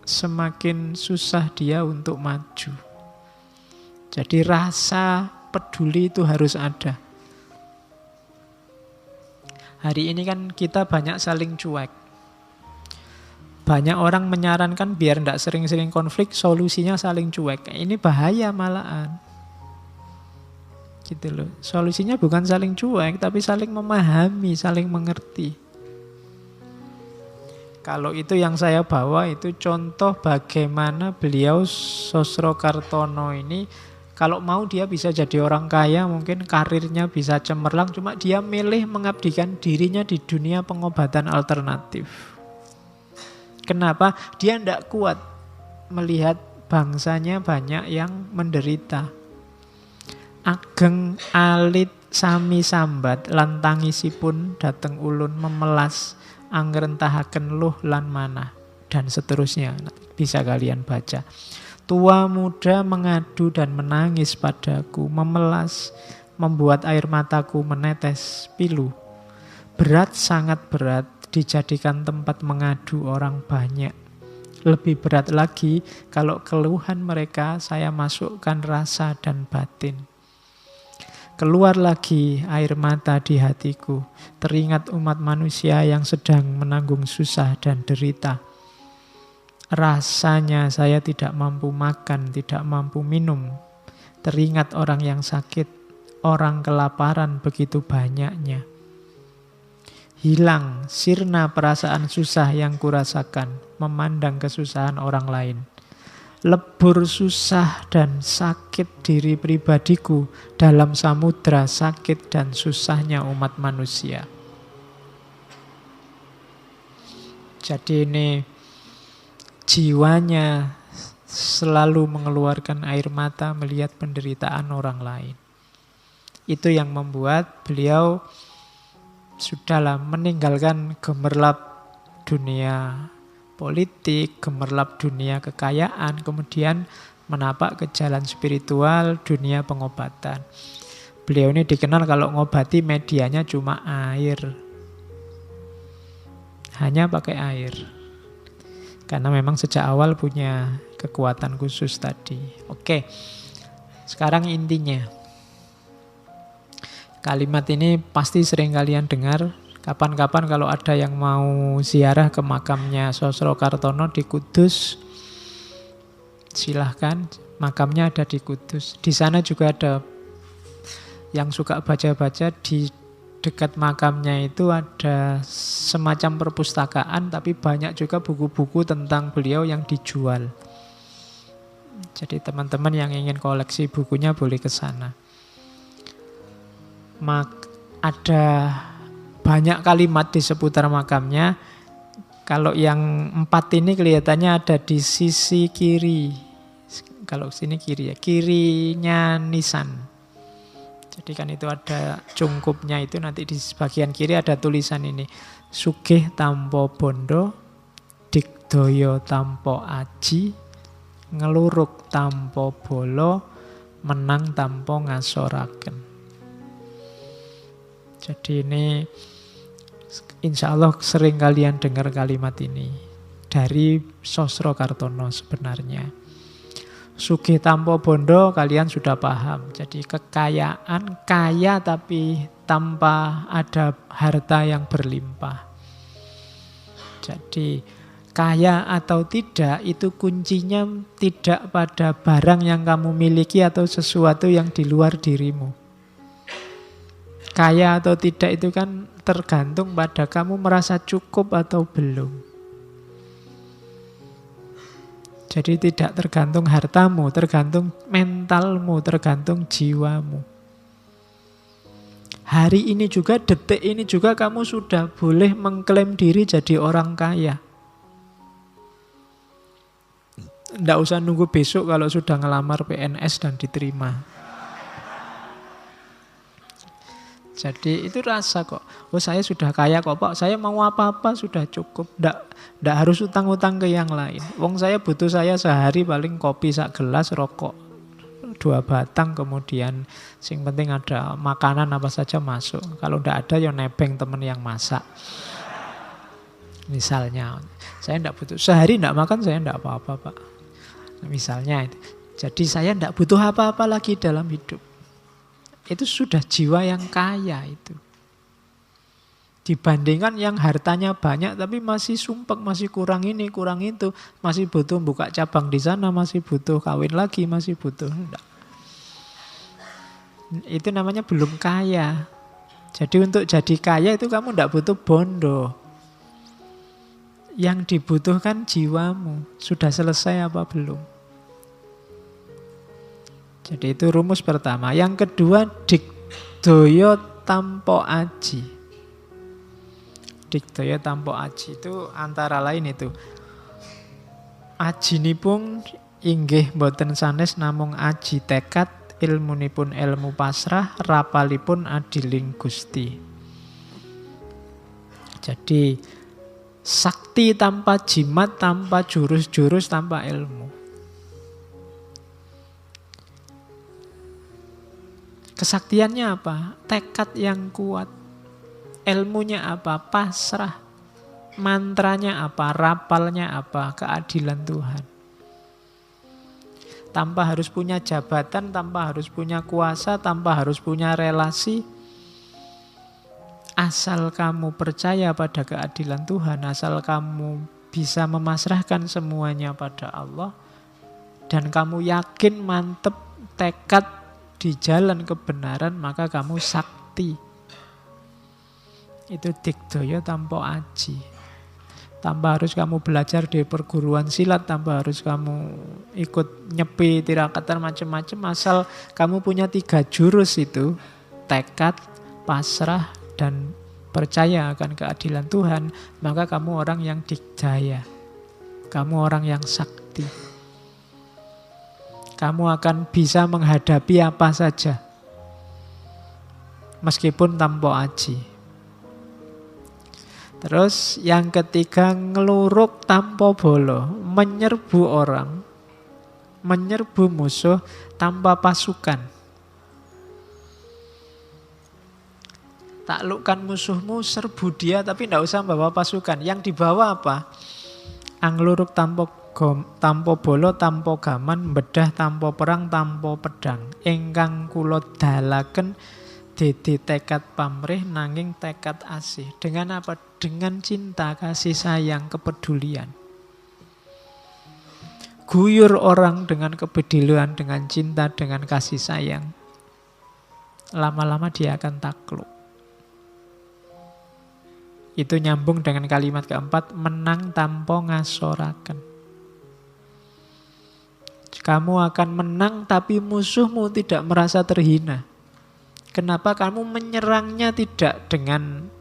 semakin susah dia untuk maju. Jadi rasa peduli itu harus ada. Hari ini kan kita banyak saling cuek. Banyak orang menyarankan biar tidak sering-sering konflik, solusinya saling cuek. Ini bahaya malahan. Gitu loh. Solusinya bukan saling cuek, tapi saling memahami, saling mengerti. Kalau itu yang saya bawa itu contoh bagaimana beliau Sosrokartono ini, kalau mau dia bisa jadi orang kaya, mungkin karirnya bisa cemerlang, cuma dia milih mengabdikan dirinya di dunia pengobatan alternatif. Kenapa? Dia tidak kuat melihat bangsanya banyak yang menderita. Ageng alit sami sambat lan tangisipun dateng ulun memelas angrentahaken luh lan manah, dan seterusnya. Bisa kalian baca. Tua muda mengadu dan menangis padaku, memelas, membuat air mataku menetes pilu. Berat, sangat berat, dijadikan tempat mengadu orang banyak. Lebih berat lagi kalau keluhan mereka saya masukkan rasa dan batin. Keluar lagi air mata di hatiku, teringat umat manusia yang sedang menanggung susah dan derita. Rasanya saya tidak mampu makan, tidak mampu minum. Teringat orang yang sakit, orang kelaparan begitu banyaknya. Hilang, sirna perasaan susah yang kurasakan, memandang kesusahan orang lain. Lebur susah dan sakit diri pribadiku dalam samudra sakit dan susahnya umat manusia. Jadi ini jiwanya selalu mengeluarkan air mata melihat penderitaan orang lain. Itu yang membuat beliau Sudahlah, meninggalkan gemerlap dunia politik, gemerlap dunia kekayaan, kemudian menapak ke jalan spiritual, dunia pengobatan. Beliau ini dikenal kalau ngobati medianya cuma air. Hanya pakai air. Karena memang sejak awal punya kekuatan khusus tadi. Oke, sekarang intinya. Kalimat ini pasti sering kalian dengar. Kapan-kapan kalau ada yang mau ziarah ke makamnya Sosro Kartono di Kudus, silahkan, makamnya ada di Kudus. Di sana juga ada yang suka baca-baca, di dekat makamnya itu ada semacam perpustakaan, tapi banyak juga buku-buku tentang beliau yang dijual. Jadi teman-teman yang ingin koleksi bukunya boleh ke sana. Ada banyak kalimat di seputar makamnya. Kalau yang 4 ini kelihatannya ada di sisi kiri. Kalau sini kiri ya, kirinya nisan. Jadi kan itu ada cungkupnya itu, nanti di bagian kiri ada tulisan ini. Sugih tampo bondo, digdoyo tampo aji, ngeluruk tampo bolo, menang tampo ngasoraken. Jadi ini insya Allah sering kalian dengar kalimat ini dari Sosro Kartono sebenarnya. Sugih tampo bondo kalian sudah paham. Jadi kekayaan, kaya tapi tanpa ada harta yang berlimpah. Jadi kaya atau tidak itu kuncinya tidak pada barang yang kamu miliki atau sesuatu yang di luar dirimu. Kaya atau tidak itu kan tergantung pada kamu merasa cukup atau belum. Jadi tidak tergantung hartamu, tergantung mentalmu, tergantung jiwamu. Hari ini juga, detik ini juga kamu sudah boleh mengklaim diri jadi orang kaya. Tidak usah nunggu besok kalau sudah ngelamar PNS dan diterima. Jadi itu rasa kok. Oh saya sudah kaya kok Pak, saya mau apa-apa sudah cukup. Nggak harus utang-utang ke yang lain. Wong saya butuh saya sehari paling kopi sak gelas, rokok 2 batang, kemudian sing penting ada makanan apa saja masuk. Kalau nggak ada ya nebeng temen yang masak. Misalnya, saya nggak butuh sehari nggak makan saya nggak apa-apa Pak. Misalnya itu. Jadi saya nggak butuh apa-apa lagi dalam hidup. Itu sudah jiwa yang kaya itu. Dibandingkan yang hartanya banyak tapi masih sumpek, masih kurang ini, kurang itu. Masih butuh buka cabang di sana, masih butuh kawin lagi, masih butuh. Enggak. Itu namanya belum kaya. Jadi untuk jadi kaya itu kamu enggak butuh bondo. Yang dibutuhkan jiwamu. Sudah selesai apa belum? Jadi itu rumus pertama. Yang kedua, digdoyo tampo aji. Digdoyo tampo aji itu antara lain itu. Ajinipun inggih boten sanes namung aji tekad, ilmunipun ilmu pasrah, rapalipun adiling Gusti. Jadi sakti tanpa jimat, tanpa jurus-jurus, tanpa ilmu. Kesaktiannya apa? Tekad yang kuat. Ilmunya apa? Pasrah. Mantranya apa? Rapalnya apa? Keadilan Tuhan. Tanpa harus punya jabatan, tanpa harus punya kuasa, tanpa harus punya relasi. Asal kamu percaya pada keadilan Tuhan, asal kamu bisa memasrahkan semuanya pada Allah, dan kamu yakin, mantep, tekad di jalan kebenaran, maka kamu sakti. Itu digdoyo tanpa aji. Tanpa harus kamu belajar di perguruan silat, tanpa harus kamu ikut nyepi tirakatan macam-macam, asal kamu punya 3 jurus itu, tekad, pasrah, dan percaya akan keadilan Tuhan, maka kamu orang yang digdaya. Kamu orang yang sakti. Kamu akan bisa menghadapi apa saja. Meskipun tanpa aji. Terus yang ketiga, ngeluruk tanpa bolo, menyerbu orang, menyerbu musuh tanpa pasukan. Taklukkan musuhmu, serbu dia, tapi tidak usah bawa pasukan. Yang dibawa apa? Angluruk tanpa bolo, tanpa gaman, bedah tanpa perang, tanpa pedang. Ingkang kula dalaken dadi tekad pamrih nanging tekad asih. Dengan apa? Dengan cinta, kasih sayang, kepedulian. Guyur orang dengan kepedulian, dengan cinta, dengan kasih sayang. Lama-lama dia akan takluk. Itu nyambung dengan kalimat keempat, menang tanpa ngasoraken. Kamu akan menang tapi musuhmu tidak merasa terhina. Kenapa? Kamu menyerangnya tidak dengan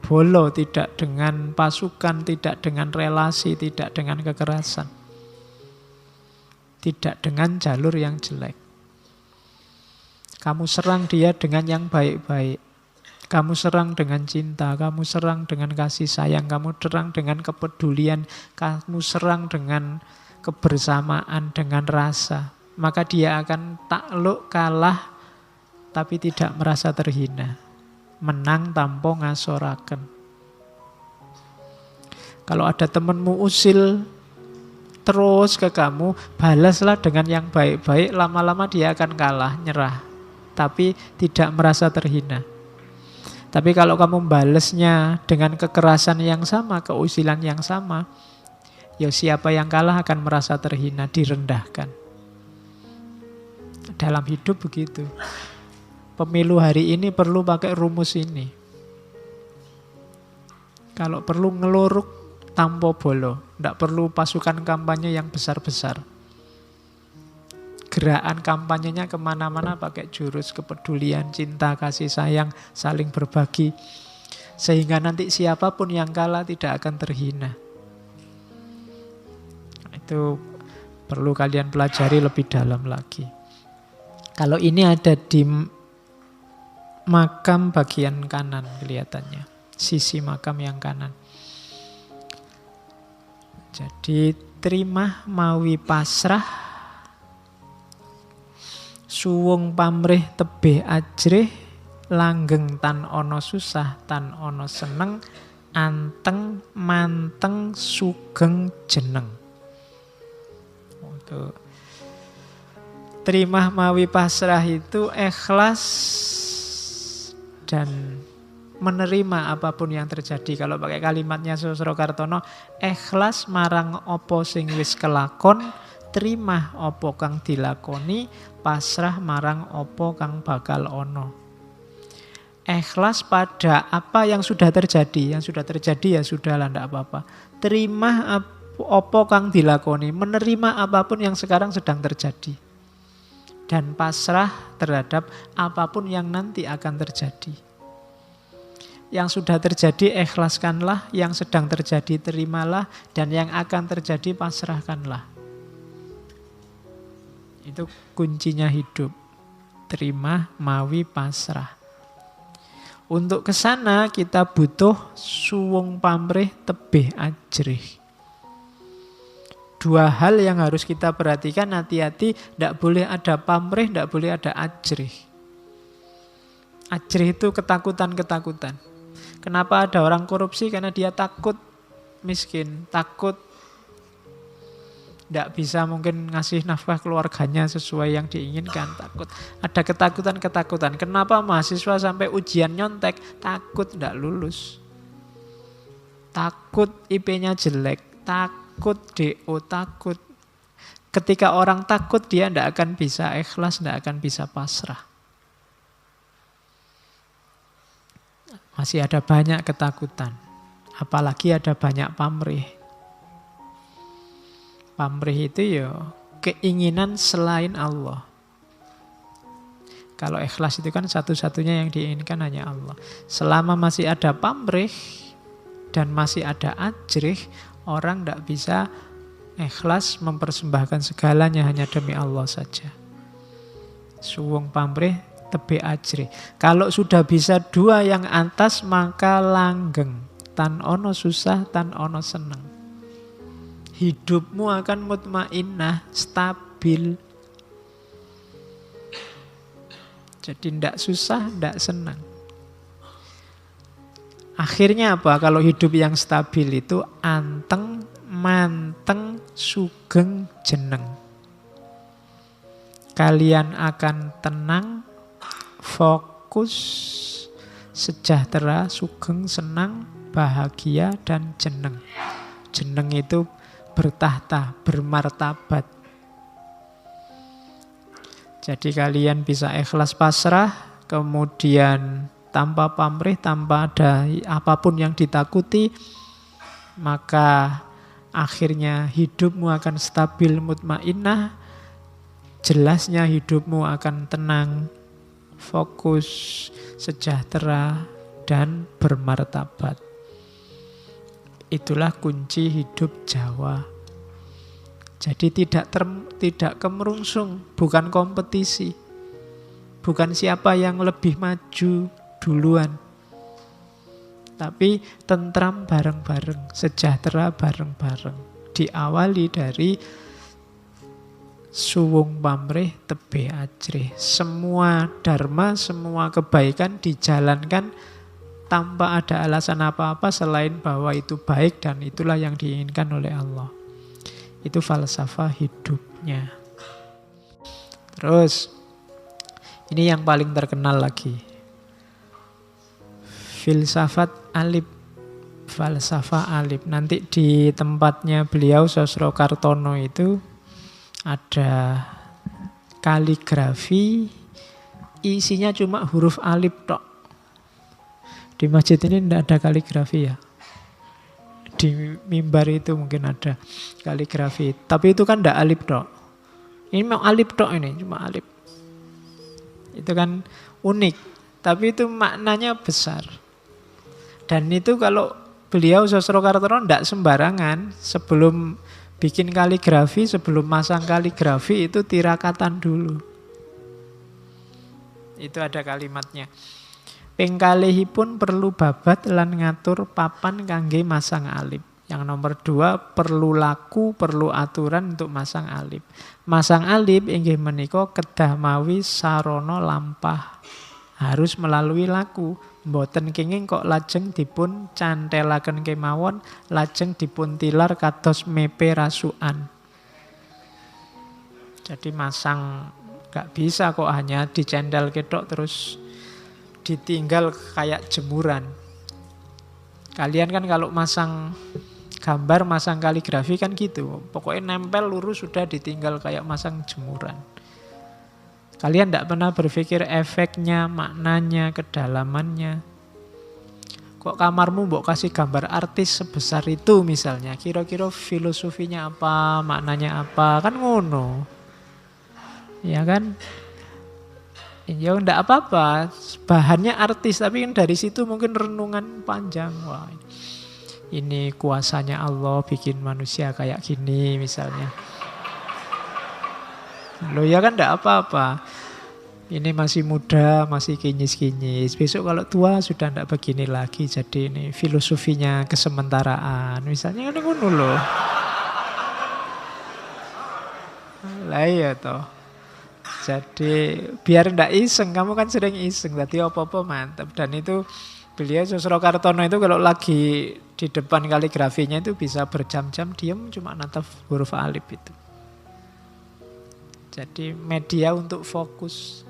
bolo, tidak dengan pasukan, tidak dengan relasi, tidak dengan kekerasan. Tidak dengan jalur yang jelek. Kamu serang dia dengan yang baik-baik. Kamu serang dengan cinta, kamu serang dengan kasih sayang, kamu serang dengan kepedulian, kamu serang dengan kebersamaan, dengan rasa. Maka dia akan takluk, kalah, tapi tidak merasa terhina. Menang tanpa ngasoraken. Kalau ada temanmu usil terus ke kamu, balaslah dengan yang baik-baik, lama-lama dia akan kalah, nyerah. Tapi tidak merasa terhina. Tapi kalau kamu balasnya dengan kekerasan yang sama, keusilan yang sama, ya siapa yang kalah akan merasa terhina, direndahkan. Dalam hidup begitu. Pemilu hari ini perlu pakai rumus ini. Kalau perlu ngeluruk tanpa bolo, tidak perlu pasukan kampanye yang besar-besar. Gerakan kampanyenya kemana-mana pakai jurus kepedulian, cinta, kasih sayang, saling berbagi. Sehingga nanti siapapun yang kalah tidak akan terhina. Itu perlu kalian pelajari lebih dalam lagi. Kalau ini ada di makam bagian kanan kelihatannya. Sisi makam yang kanan. Jadi terima mawi pasrah, suwung pamrih tebih ajrih, langgeng tan ono susah, tan ono seneng, anteng manteng sugeng jeneng. Untuk terima mawi pasrah itu ikhlas dan menerima apapun yang terjadi. Kalau pakai kalimatnya Susro Kartono, ikhlas marang opo sing wis kelakon, terima opo kang dilakoni, pasrah marang opo kang bakal ono. Ikhlas pada apa yang sudah terjadi. Yang sudah terjadi ya sudahlah, tidak apa-apa. Terima opo kang dilakoni, menerima apapun yang sekarang sedang terjadi. Dan pasrah terhadap apapun yang nanti akan terjadi. Yang sudah terjadi ikhlaskanlah, yang sedang terjadi terimalah, dan yang akan terjadi pasrahkanlah. Itu kuncinya hidup. Terima, mawi, pasrah. Untuk ke sana kita butuh suwung pamrih tebih ajrih. Dua hal yang harus kita perhatikan, hati-hati, tidak boleh ada pamrih, tidak boleh ada ajrih. Ajrih itu ketakutan-ketakutan. Kenapa ada orang korupsi? Karena dia takut miskin, takut tidak bisa mungkin ngasih nafkah keluarganya sesuai yang diinginkan, takut. Ada ketakutan-ketakutan. Kenapa mahasiswa sampai ujian nyontek? Takut tidak lulus. Takut IP-nya jelek, takut DO, takut. Ketika orang takut, dia tidak akan bisa ikhlas, tidak akan bisa pasrah. Masih ada banyak ketakutan. Apalagi ada banyak pamrih. Pamrih itu ya keinginan selain Allah. Kalau ikhlas itu kan satu-satunya yang diinginkan hanya Allah. Selama masih ada pamrih dan masih ada ajrih, orang tidak bisa ikhlas mempersembahkan segalanya hanya demi Allah saja. Suwung pamrih tebih ajrih. Kalau sudah bisa dua yang atas maka langgeng. tan ono susah, tan ono seneng. Hidupmu akan mutmainnah, stabil. Jadi ndak susah, ndak senang. Akhirnya apa? Kalau hidup yang stabil itu anteng, manteng, sugeng, jeneng. Kalian akan tenang, fokus, sejahtera, sugeng, senang, bahagia, dan jeneng. Jeneng itu bertahta, bermartabat. Jadi kalian bisa ikhlas pasrah, kemudian tanpa pamrih, tanpa ada apapun yang ditakuti, maka akhirnya hidupmu akan stabil, mutmainnah, jelasnya hidupmu akan tenang, fokus, sejahtera, dan bermartabat. Itulah kunci hidup Jawa. Jadi tidak kemerungsung, bukan kompetisi. Bukan siapa yang lebih maju duluan. Tapi tentram bareng-bareng, sejahtera bareng-bareng. Diawali dari suwung pamrih tebe ajrih. Semua dharma, semua kebaikan dijalankan tanpa ada alasan apa-apa selain bahwa itu baik dan itulah yang diinginkan oleh Allah. Itu falsafah hidupnya. Terus, ini yang paling terkenal lagi. Filsafat Alip. Falsafah Alip. Nanti di tempatnya beliau, Sosrokartono itu, ada kaligrafi, isinya cuma huruf alif tok. Di masjid ini tidak ada kaligrafi ya. Di mimbar itu mungkin ada kaligrafi. Tapi itu kan tidak alif tok. Ini mau alif tok ini, cuma alif. Itu kan unik. Tapi itu maknanya besar. Dan itu kalau beliau Sosrokartono tidak sembarangan. Sebelum bikin kaligrafi, sebelum masang kaligrafi itu tirakatan dulu. Itu ada kalimatnya. Pengkalihipun perlu babat lan ngatur papan kangge masang alif. Yang nomor 2, perlu laku, perlu aturan untuk masang alif. Masang alif inggih menika kedah mawi sarana lampah. Harus melalui laku. Mboten kenging kok lajeng dipun cantelaken kemawon, lajeng dipun tilar kados mepe rasukan. Jadi masang gak bisa kok hanya dicendel ketok terus ditinggal kayak jemuran. Kalian kan kalau masang gambar, masang kaligrafi kan gitu. Pokoknya nempel lurus sudah ditinggal kayak masang jemuran. Kalian tidak pernah berpikir efeknya, maknanya, kedalamannya. Kok kamarmu mbok kasih gambar artis sebesar itu misalnya. Kira-kira filosofinya apa, maknanya apa, kan ngono. Ya kan? Ya enggak apa-apa, bahannya artis, tapi kan dari situ mungkin renungan panjang. Wah, ini kuasanya Allah bikin manusia kayak gini misalnya. Loh ya kan enggak apa-apa. Ini masih muda, masih kinyis-kinyis. Besok kalau tua sudah enggak begini lagi. Jadi ini filosofinya kesementaraan. Misalnya kan ngono loh. Lah iya toh. Jadi biar ndak iseng, kamu kan sering iseng, tadi apa-apa mantap. Dan itu beliau Sosrokartono itu kalau lagi di depan kaligrafinya itu bisa berjam-jam diam cuma natap huruf alif itu. Jadi media untuk fokus.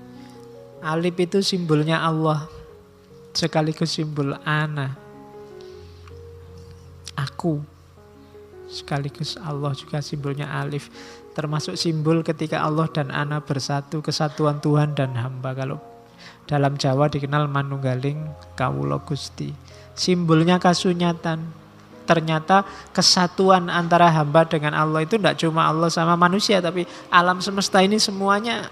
Alif itu simbolnya Allah, sekaligus simbol ana, aku. Sekaligus Allah juga simbolnya alif. Termasuk simbol ketika Allah dan ana bersatu, kesatuan Tuhan dan hamba. Kalau dalam Jawa dikenal manunggaling kawula Gusti. Simbolnya kasunyatan. Ternyata kesatuan antara hamba dengan Allah itu tidak cuma Allah sama manusia, tapi alam semesta ini semuanya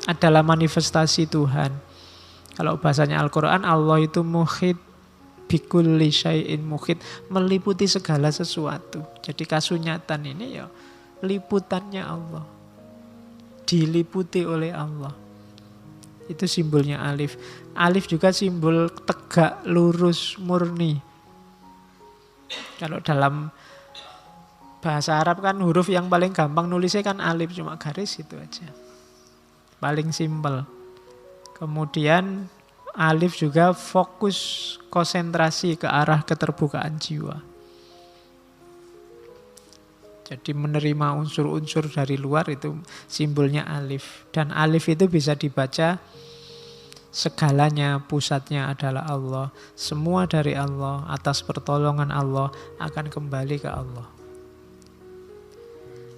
adalah manifestasi Tuhan. Kalau bahasanya Al-Quran, Allah itu muhit bikulli syai'in muhit, meliputi segala sesuatu. Jadi kasunyatan ini ya liputannya Allah, diliputi oleh Allah. Itu simbolnya alif. Alif juga simbol tegak, lurus, murni. Kalau dalam bahasa Arab kan huruf yang paling gampang nulisnya kan alif, cuma garis itu aja. Paling simpel. Kemudian alif juga fokus konsentrasi ke arah keterbukaan jiwa. Jadi menerima unsur-unsur dari luar itu simbolnya alif. Dan alif itu bisa dibaca segalanya, pusatnya adalah Allah. Semua dari Allah, atas pertolongan Allah akan kembali ke Allah.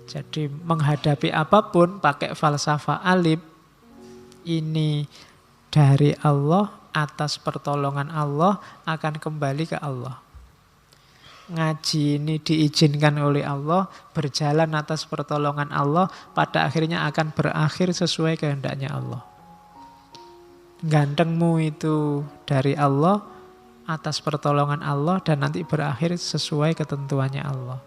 Jadi menghadapi apapun pakai falsafah alif, ini dari Allah, atas pertolongan Allah akan kembali ke Allah. Ngaji ini diizinkan oleh Allah, berjalan atas pertolongan Allah, pada akhirnya akan berakhir sesuai kehendaknya Allah. Gantengmu itu dari Allah, atas pertolongan Allah, dan nanti berakhir sesuai ketentuannya Allah.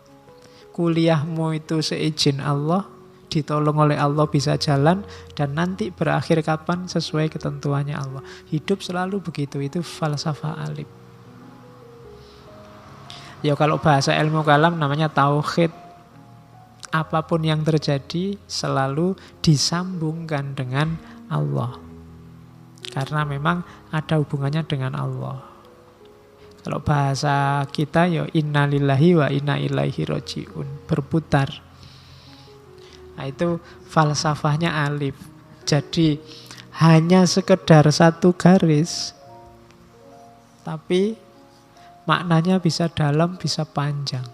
Kuliahmu itu seizin Allah, ditolong oleh Allah bisa jalan, dan nanti berakhir kapan sesuai ketentuannya Allah. Hidup selalu begitu, itu falsafah alif. Ya kalau bahasa ilmu kalam namanya tauhid. Apapun yang terjadi selalu disambungkan dengan Allah. Karena memang ada hubungannya dengan Allah. Kalau bahasa kita ya inna lillahi wa inna ilaihi roji'un, berputar. Nah itu falsafahnya alif. Jadi hanya sekedar satu garis, tapi maknanya bisa dalam, bisa panjang.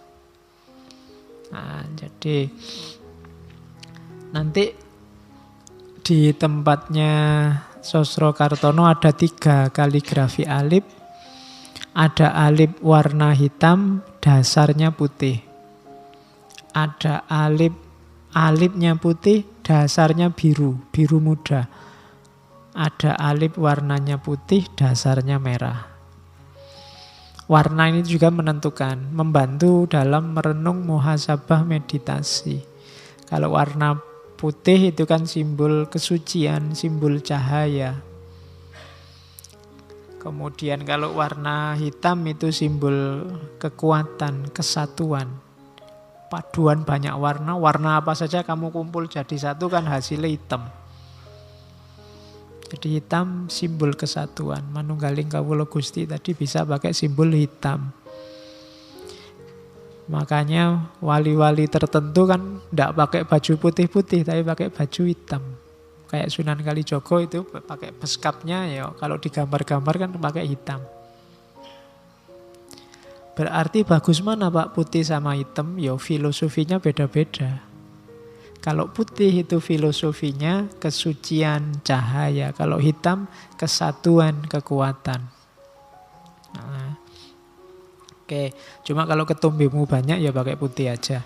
Nah, jadi nanti di tempatnya Sosro Kartono ada 3 kaligrafi alif. Ada alif warna hitam, dasarnya putih. Ada alifnya putih, dasarnya biru, biru muda. Ada alif warnanya putih, dasarnya merah. Warna ini juga menentukan, membantu dalam merenung muhasabah meditasi. Kalau warna putih itu kan simbol kesucian, simbol cahaya. Kemudian kalau warna hitam itu simbol kekuatan, kesatuan. Paduan banyak warna, warna apa saja kamu kumpul jadi satu kan hasilnya hitam. Jadi hitam simbol kesatuan. Manunggaling kawula Gusti tadi bisa pakai simbol hitam. Makanya wali-wali tertentu kan tidak pakai baju putih-putih, tapi pakai baju hitam. Kayak Sunan Kalijogo itu pakai beskapnya ya kalau digambar-gambar kan pakai hitam. Berarti bagus mana Pak putih sama hitam? Ya filosofinya beda-beda. Kalau putih itu filosofinya kesucian, cahaya. Kalau hitam kesatuan, kekuatan. Nah, oke, cuma kalau ketumbimu banyak ya pakai putih aja.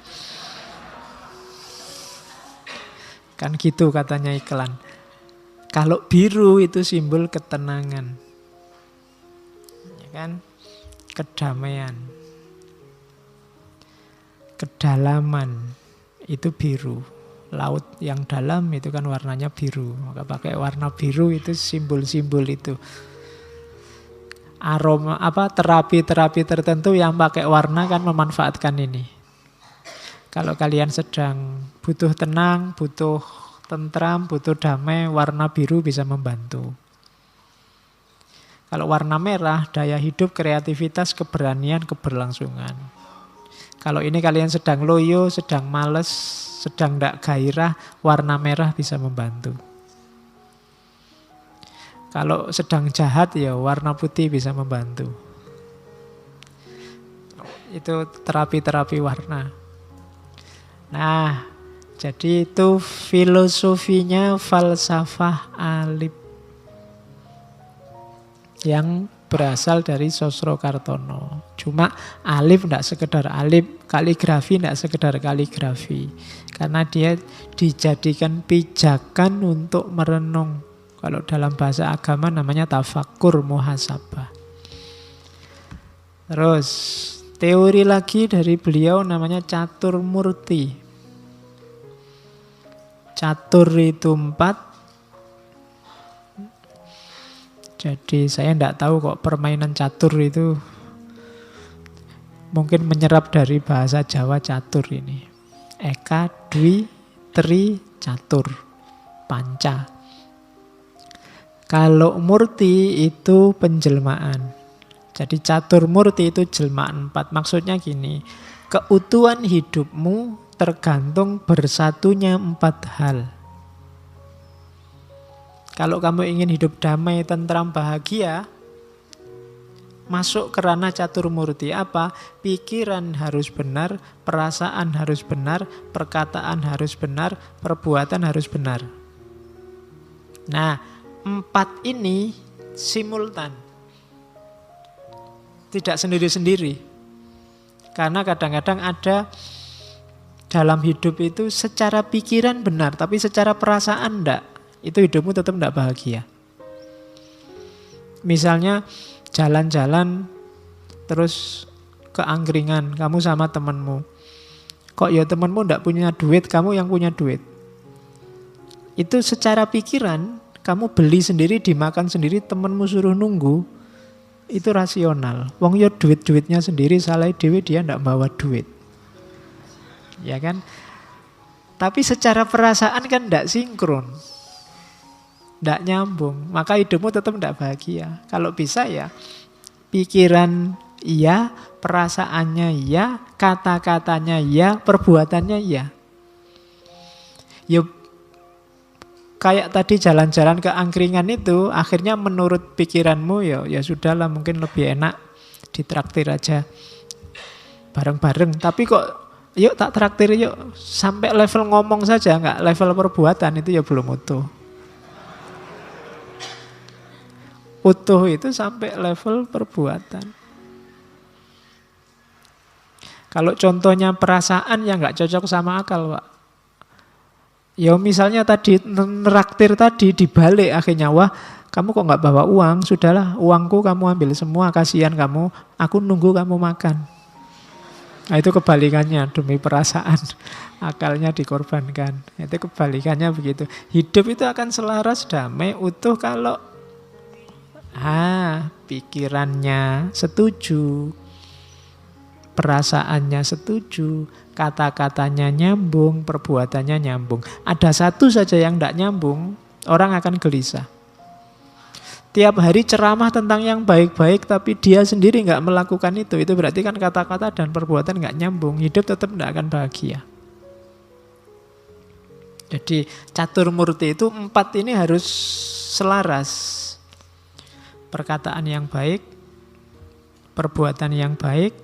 Kan gitu katanya iklan. Kalau biru itu simbol ketenangan. Ya kan? Kedamaian. Kedalaman itu biru. Laut yang dalam itu kan warnanya biru. Maka pakai warna biru itu simbol-simbol itu. Aroma terapi-terapi tertentu yang pakai warna kan memanfaatkan ini. Kalau kalian sedang butuh tenang, butuh tentram, butuh damai, warna biru bisa membantu. Kalau warna merah, daya hidup, kreativitas, keberanian, keberlangsungan. Kalau ini kalian sedang loyo, sedang males, sedang tidak gairah, warna merah bisa membantu. Kalau sedang jahat, ya warna putih bisa membantu. Itu terapi-terapi warna. Nah, jadi itu filosofinya falsafah alif yang berasal dari Sosro Kartono. Cuma alif tidak sekedar alif, kaligrafi tidak sekedar kaligrafi. Karena dia dijadikan pijakan untuk merenung. Kalau dalam bahasa agama namanya tafakkur muhasabah. Terus teori lagi dari beliau namanya catur murti. Catur itu 4, Jadi saya tidak tahu kok permainan catur itu mungkin menyerap dari bahasa Jawa catur ini. Eka, dwi, tri, catur, panca. Kalau murti itu penjelmaan. Jadi catur murti itu jelmaan 4. Maksudnya gini, keutuhan hidupmu tergantung bersatunya 4 hal. Kalau kamu ingin hidup damai, tentram, bahagia, masuk ke ranah catur murti. Apa? Pikiran harus benar, perasaan harus benar, perkataan harus benar, perbuatan harus benar. Nah, 4 ini simultan. Tidak sendiri-sendiri. Karena kadang-kadang ada dalam hidup itu secara pikiran benar, tapi secara perasaan enggak. Itu hidupmu tetap enggak bahagia. Misalnya jalan-jalan terus ke angkringan, kamu sama temanmu. Kok ya temanmu enggak punya duit, kamu yang punya duit. Itu secara pikiran, kamu beli sendiri, dimakan sendiri, temanmu suruh nunggu. Itu rasional. Wong ya duit-duitnya sendiri, salah dewe dia enggak bawa duit. Ya kan? Tapi secara perasaan kan enggak sinkron. Enggak nyambung, maka hidupmu tetap enggak bahagia. Kalau bisa ya, pikiran iya, perasaannya iya, kata-katanya iya, perbuatannya iya. Yuk, kayak tadi jalan-jalan ke angkringan itu, akhirnya menurut pikiranmu ya sudahlah, mungkin lebih enak ditraktir aja bareng-bareng. Tapi kok, yuk tak traktir yuk, sampai level ngomong saja, enggak level perbuatan, itu ya belum utuh. Utuh itu sampai level perbuatan. Kalau contohnya perasaan yang nggak cocok sama akal, Pak. Ya misalnya tadi neraktir tadi dibalik akhirnya, wah kamu kok nggak bawa uang? Sudahlah, uangku kamu ambil semua, kasihan kamu. Aku nunggu kamu makan. Nah, itu kebalikannya demi perasaan. Akalnya dikorbankan. Itu kebalikannya begitu. Hidup itu akan selaras, damai, utuh kalau pikirannya setuju, perasaannya setuju, kata-katanya nyambung, perbuatannya nyambung. Ada satu saja yang tidak nyambung, orang akan gelisah. Tiap hari ceramah tentang yang baik-baik, tapi dia sendiri nggak melakukan itu berarti kan kata-kata dan perbuatan nggak nyambung. Hidup tetap tidak akan bahagia. Jadi catur murti itu 4 ini harus selaras. Perkataan yang baik, perbuatan yang baik,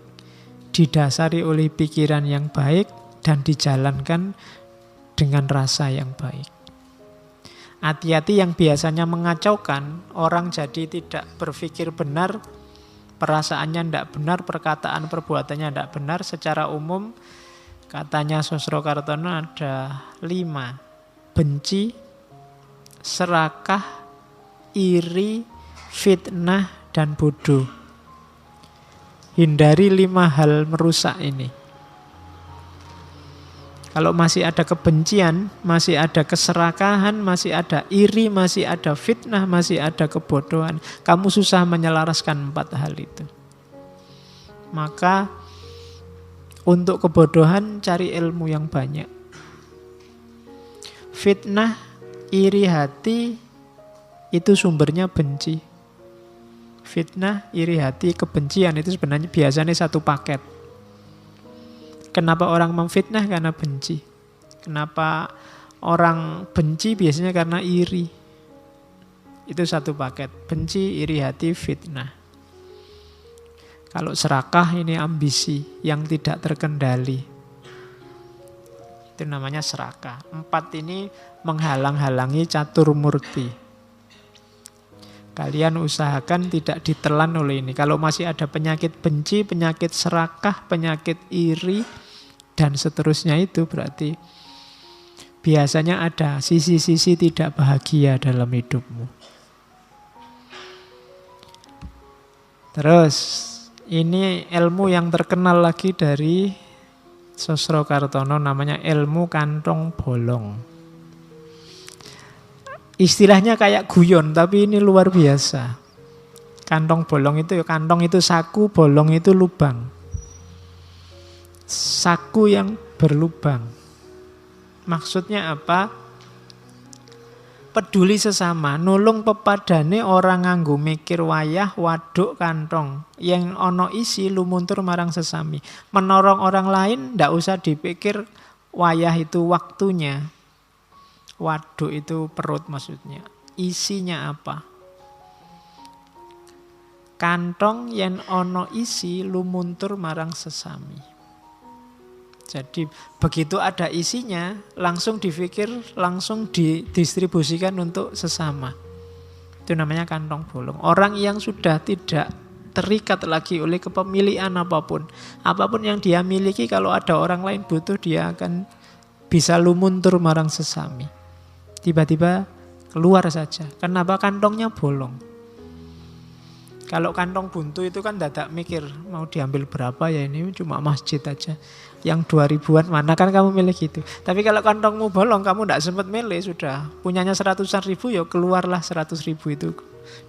didasari oleh pikiran yang baik, dan dijalankan dengan rasa yang baik. Hati-hati yang biasanya mengacaukan, orang jadi tidak berpikir benar, perasaannya tidak benar, perkataan perbuatannya tidak benar. Secara umum, katanya Sosrokartono ada 5. Benci, serakah, iri, fitnah, dan bodoh. Hindari 5 hal merusak ini. Kalau masih ada kebencian, masih ada keserakahan, masih ada iri, masih ada fitnah, masih ada kebodohan, kamu susah menyelaraskan 4 hal itu. Maka untuk kebodohan cari ilmu yang banyak. Fitnah, iri hati, itu sumbernya benci. Fitnah, iri hati, kebencian itu sebenarnya biasanya satu paket. Kenapa orang memfitnah? Karena benci. Kenapa orang benci? Biasanya karena iri. Itu satu paket. Benci, iri hati, fitnah. Kalau serakah ini ambisi yang tidak terkendali. Itu namanya serakah. 4 ini menghalang-halangi catur murti. Kalian usahakan tidak ditelan oleh ini. Kalau masih ada penyakit benci, penyakit serakah, penyakit iri, dan seterusnya, itu berarti biasanya ada sisi-sisi tidak bahagia dalam hidupmu. Terus, ini ilmu yang terkenal lagi dari Sosrokartono, namanya ilmu kantong bolong. Istilahnya kayak guyon, tapi ini luar biasa. Kantong bolong itu, kantong itu saku, bolong itu lubang. Saku yang berlubang. Maksudnya apa? Peduli sesama, nulung pepadane orang nganggo mikir wayah waduk kantong. Yang ono isi lumuntur marang sesami. Menolong orang lain ndak usah dipikir wayah itu waktunya. Waduk itu perut maksudnya. Isinya apa? Kantong yang ono isi lumuntur marang sesami. Jadi begitu ada isinya langsung dipikir, langsung didistribusikan untuk sesama. Itu namanya kantong bolong. Orang yang sudah tidak terikat lagi oleh kepemilikan apapun. Apapun yang dia miliki, kalau ada orang lain butuh, dia akan bisa lumuntur marang sesami. Tiba-tiba keluar saja. Kenapa? Kantongnya bolong. Kalau kantong buntu itu kan dadak mikir, mau diambil berapa ya, ini cuma masjid aja. Yang 2000-an mana kan kamu milih gitu. Tapi kalau kantongmu bolong, kamu tidak sempat milih, sudah. Punyanya 100-an ribu, ya keluarlah 100 ribu itu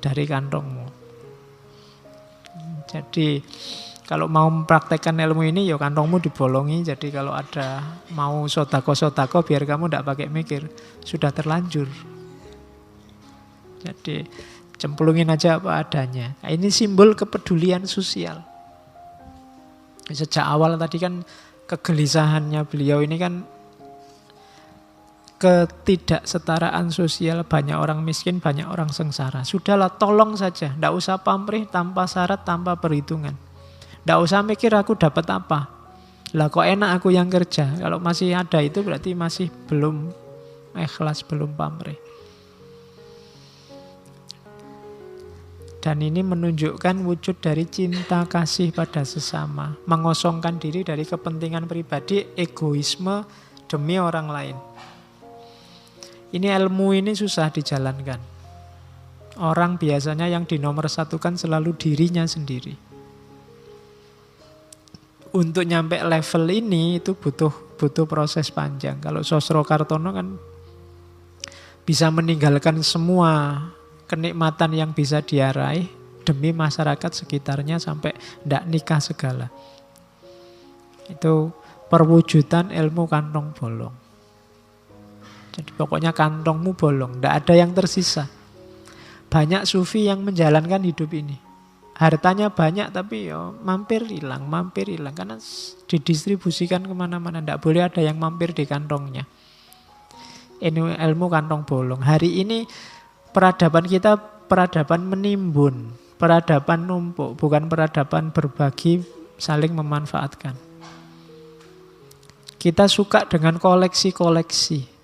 dari kantongmu. Jadi kalau mau mempraktekkan ilmu ini, ya kantongmu dibolongi. Jadi kalau ada mau sodako-sodako, biar kamu tidak pakai mikir, sudah terlanjur. Jadi cemplungin aja apa adanya. Nah, ini simbol kepedulian sosial. Sejak awal tadi kan kegelisahannya beliau ini kan ketidaksetaraan sosial. Banyak orang miskin, banyak orang sengsara. Sudahlah, tolong saja. Tidak usah pamrih, tanpa syarat, tanpa perhitungan. Tidak usah mikir aku dapat apa. Lah kok enak aku yang kerja. Kalau masih ada itu berarti masih belum ikhlas, belum pamrih. Dan ini menunjukkan wujud dari cinta kasih pada sesama. Mengosongkan diri dari kepentingan pribadi, egoisme demi orang lain. Ini ilmu ini susah dijalankan. Orang biasanya yang dinomorsatukan selalu dirinya sendiri. Untuk nyampe level ini itu butuh proses panjang. Kalau Sosro Kartono kan bisa meninggalkan semua kenikmatan yang bisa dia raih demi masyarakat sekitarnya sampai tidak nikah segala. Itu perwujudan ilmu kantong bolong. Jadi pokoknya kantongmu bolong, tidak ada yang tersisa. Banyak sufi yang menjalankan hidup ini. Hartanya banyak tapi ya mampir hilang. Karena didistribusikan kemana-mana. Tidak boleh ada yang mampir di kantongnya. Ini ilmu kantong bolong. Hari ini peradaban kita peradaban menimbun, peradaban numpuk, bukan peradaban berbagi, saling memanfaatkan. Kita suka dengan koleksi-koleksi.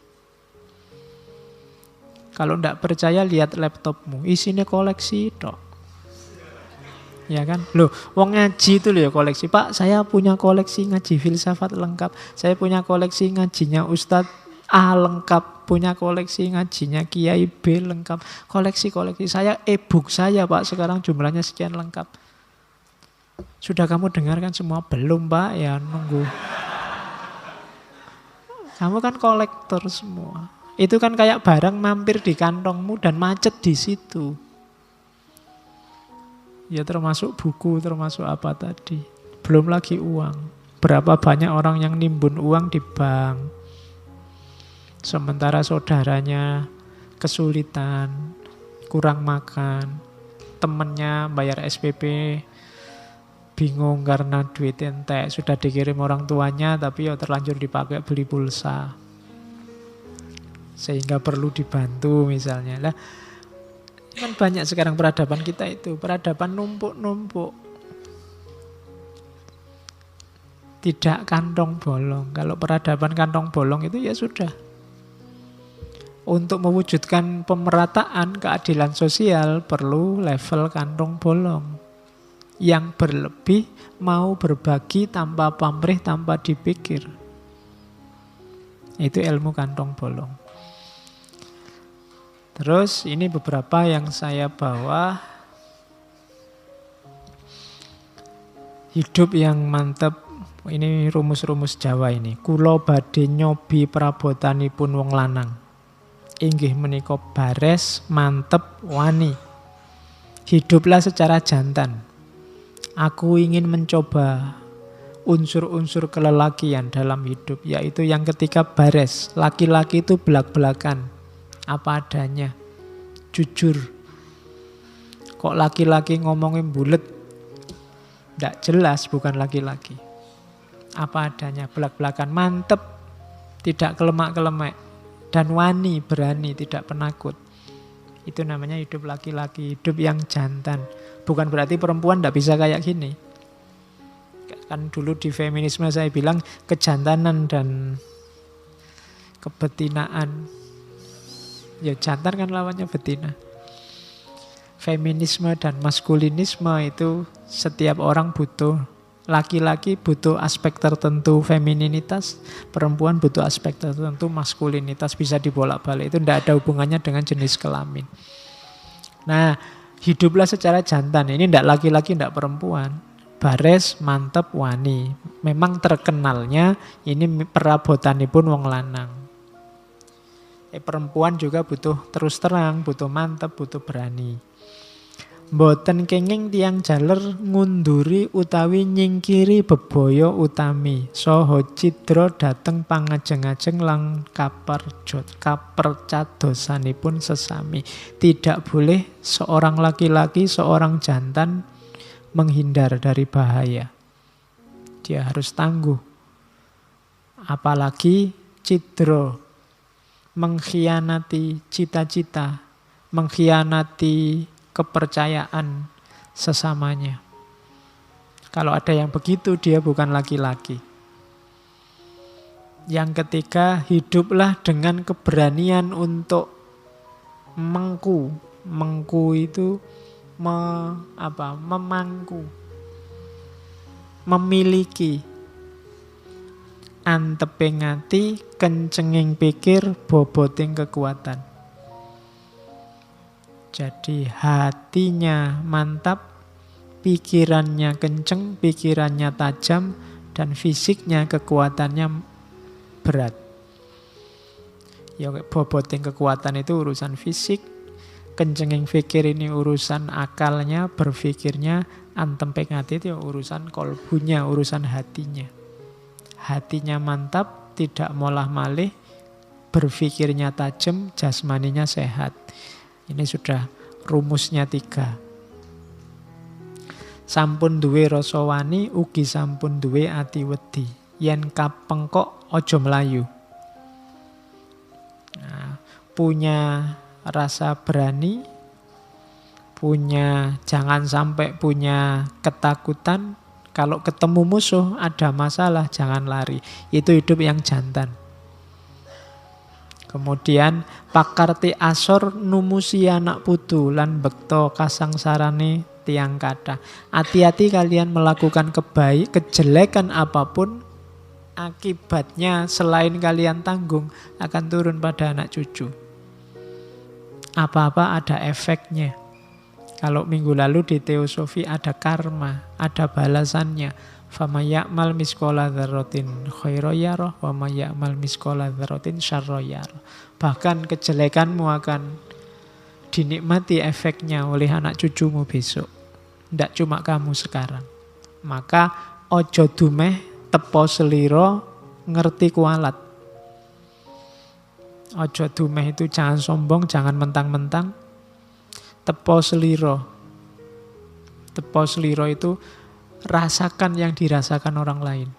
Kalau tidak percaya lihat laptopmu, isinya koleksi tok. Ya kan? Loh, wong ngaji itu loh ya koleksi. Pak, saya punya koleksi ngaji filsafat lengkap. Saya punya koleksi ngajinya Ustadz A lengkap, punya koleksi ngajinya Kiai B lengkap, koleksi-koleksi saya, e-book saya Pak sekarang jumlahnya sekian lengkap. Sudah kamu dengarkan semua? Belum Pak, ya nunggu. Kamu kan kolektor semua. Itu kan kayak barang mampir di kantongmu dan macet di situ. Ya termasuk buku, termasuk apa tadi. Belum lagi uang. Berapa banyak orang yang nimbun uang di bank. Sementara saudaranya kesulitan, kurang makan, temennya bayar SPP, bingung karena duit entek, sudah dikirim orang tuanya tapi ya terlanjur dipakai beli pulsa. Sehingga perlu dibantu misalnya. Lah, kan banyak sekarang peradaban kita itu, peradaban numpuk-numpuk. Tidak kantong bolong. Kalau peradaban kantong bolong itu ya sudah. Untuk mewujudkan pemerataan keadilan sosial perlu level kantong bolong. Yang berlebih mau berbagi tanpa pamrih, tanpa dipikir. Itu ilmu kantong bolong. Terus ini beberapa yang saya bawa. Hidup yang mantep. Ini rumus-rumus Jawa ini. Kula badhe nyobi prabotanipun wong lanang. Inggih menika bares, mantep, wani. Hiduplah secara jantan. Aku ingin mencoba unsur-unsur kelelakian dalam hidup, yaitu yang ketika bares. Laki-laki itu belak-belakan, apa adanya, jujur. Kok laki-laki ngomongin bulet, tidak jelas, bukan laki-laki. Apa adanya, belak-belakan, mantep, tidak kelemak-kelemek, dan wani, berani, tidak penakut. Itu namanya hidup laki-laki, hidup yang jantan. Bukan berarti perempuan tidak bisa kayak gini. Kan dulu di feminisme saya bilang kejantanan dan kebetinaan. Ya jantan kan lawannya betina. Feminisme dan maskulinisme itu setiap orang butuh. Laki-laki butuh aspek tertentu femininitas, perempuan butuh aspek tertentu maskulinitas, bisa dibolak-balik. Itu tidak ada hubungannya dengan jenis kelamin. Nah, hiduplah secara jantan. Ini tidak laki-laki, tidak perempuan. Bares, mantep, wani. Memang terkenalnya ini perabotanipun wong lanang. Perempuan juga butuh terus terang, butuh mantep, butuh berani. Mboten kenging tiang jaler ngunduri utawi nyingkiri bebaya utami. Saha cidra dateng pangajeng-ajeng lang kapercadosanipun sesami. Tidak boleh seorang laki-laki, seorang jantan menghindar dari bahaya. Dia harus tangguh. Apalagi cidra, mengkhianati cita-cita, mengkhianati kepercayaan sesamanya. Kalau ada yang begitu, dia bukan laki-laki. Yang ketiga, hiduplah dengan keberanian untuk mengku. Mengku itu memangku, memiliki. Anteping ati, kencenging pikir, boboting kekuatan. Jadi hatinya mantap, pikirannya kenceng, pikirannya tajam, dan fisiknya kekuatannya berat. Ya boboting kekuatan itu urusan fisik, kencenging pikir ini urusan akalnya, berpikirnya, antemping hati itu urusan kolbunya, urusan hatinya. Hatinya mantap, tidak molah-malih, berpikirnya tajam, jasmaninya sehat. Ini sudah rumusnya 3. Sampun duwe rasa wani, ugi sampun duwe ati wedi. Yen kapengkok ojo melayu. Nah, punya rasa berani, jangan sampai punya ketakutan. Kalau ketemu musuh, ada masalah, jangan lari. Itu hidup yang jantan. Kemudian pakarti asor numusi anak putu lan bekto kasangsarane tiang kata. Hati-hati kalian melakukan kejelekan apapun, akibatnya selain kalian tanggung akan turun pada anak cucu. Apa-apa ada efeknya. Kalau minggu lalu di teosofi ada karma, ada balasannya. Fama ya'mal miskola dzarratin khairan yarah wa may ya'mal miskola dzarratin syarran yarah. Bahkan kejelekanmu akan dinikmati efeknya oleh anak cucumu besok. Tidak cuma kamu sekarang. Maka ojo dumeh tepo seliro ngerti kualat. Ojo dumeh itu jangan sombong, jangan mentang-mentang. Tepo seliro. Tepo seliro itu rasakan yang dirasakan orang lain.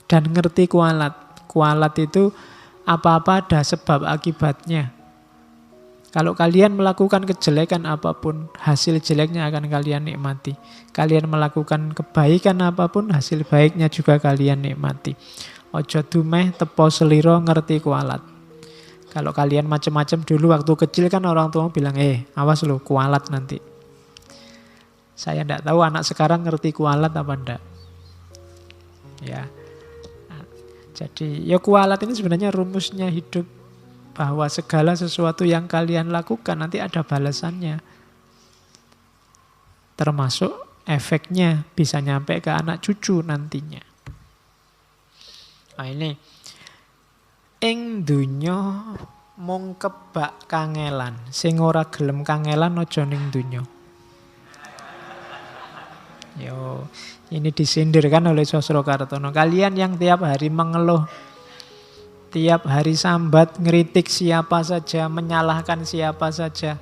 Dan ngerti kualat. Kualat itu apa-apa ada sebab akibatnya. Kalau kalian melakukan kejelekan apapun, hasil jeleknya akan kalian nikmati. Kalian melakukan kebaikan apapun, hasil baiknya juga kalian nikmati. Ojo dumeh tepo seliro ngerti kualat. Kalau kalian macam-macam dulu waktu kecil kan orang tua bilang, awas lo kualat nanti. Saya tidak tahu anak sekarang ngerti kualat apa enggak. Ya. Jadi ya kualat ini sebenarnya rumusnya hidup. Bahwa segala sesuatu yang kalian lakukan nanti ada balasannya. Termasuk efeknya bisa nyampe ke anak cucu nantinya. Nah ini. Ing dunya mung kebak kangelan, sing ora gelem kangelan aja ning donya. Yo, ini disindirkan oleh Sosrokartono. Kalian yang tiap hari mengeluh, tiap hari sambat, ngeritik siapa saja, menyalahkan siapa saja.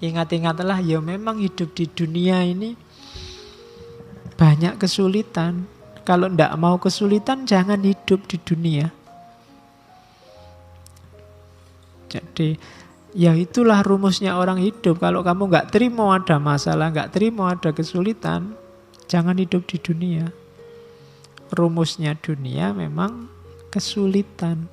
Ingat-ingatlah, ya memang hidup di dunia ini banyak kesulitan. Kalau ndak mau kesulitan, jangan hidup di dunia. Jadi, ya itulah rumusnya orang hidup. Kalau kamu nggak terima ada masalah, nggak terima ada kesulitan, jangan hidup di dunia. Rumusnya dunia memang kesulitan.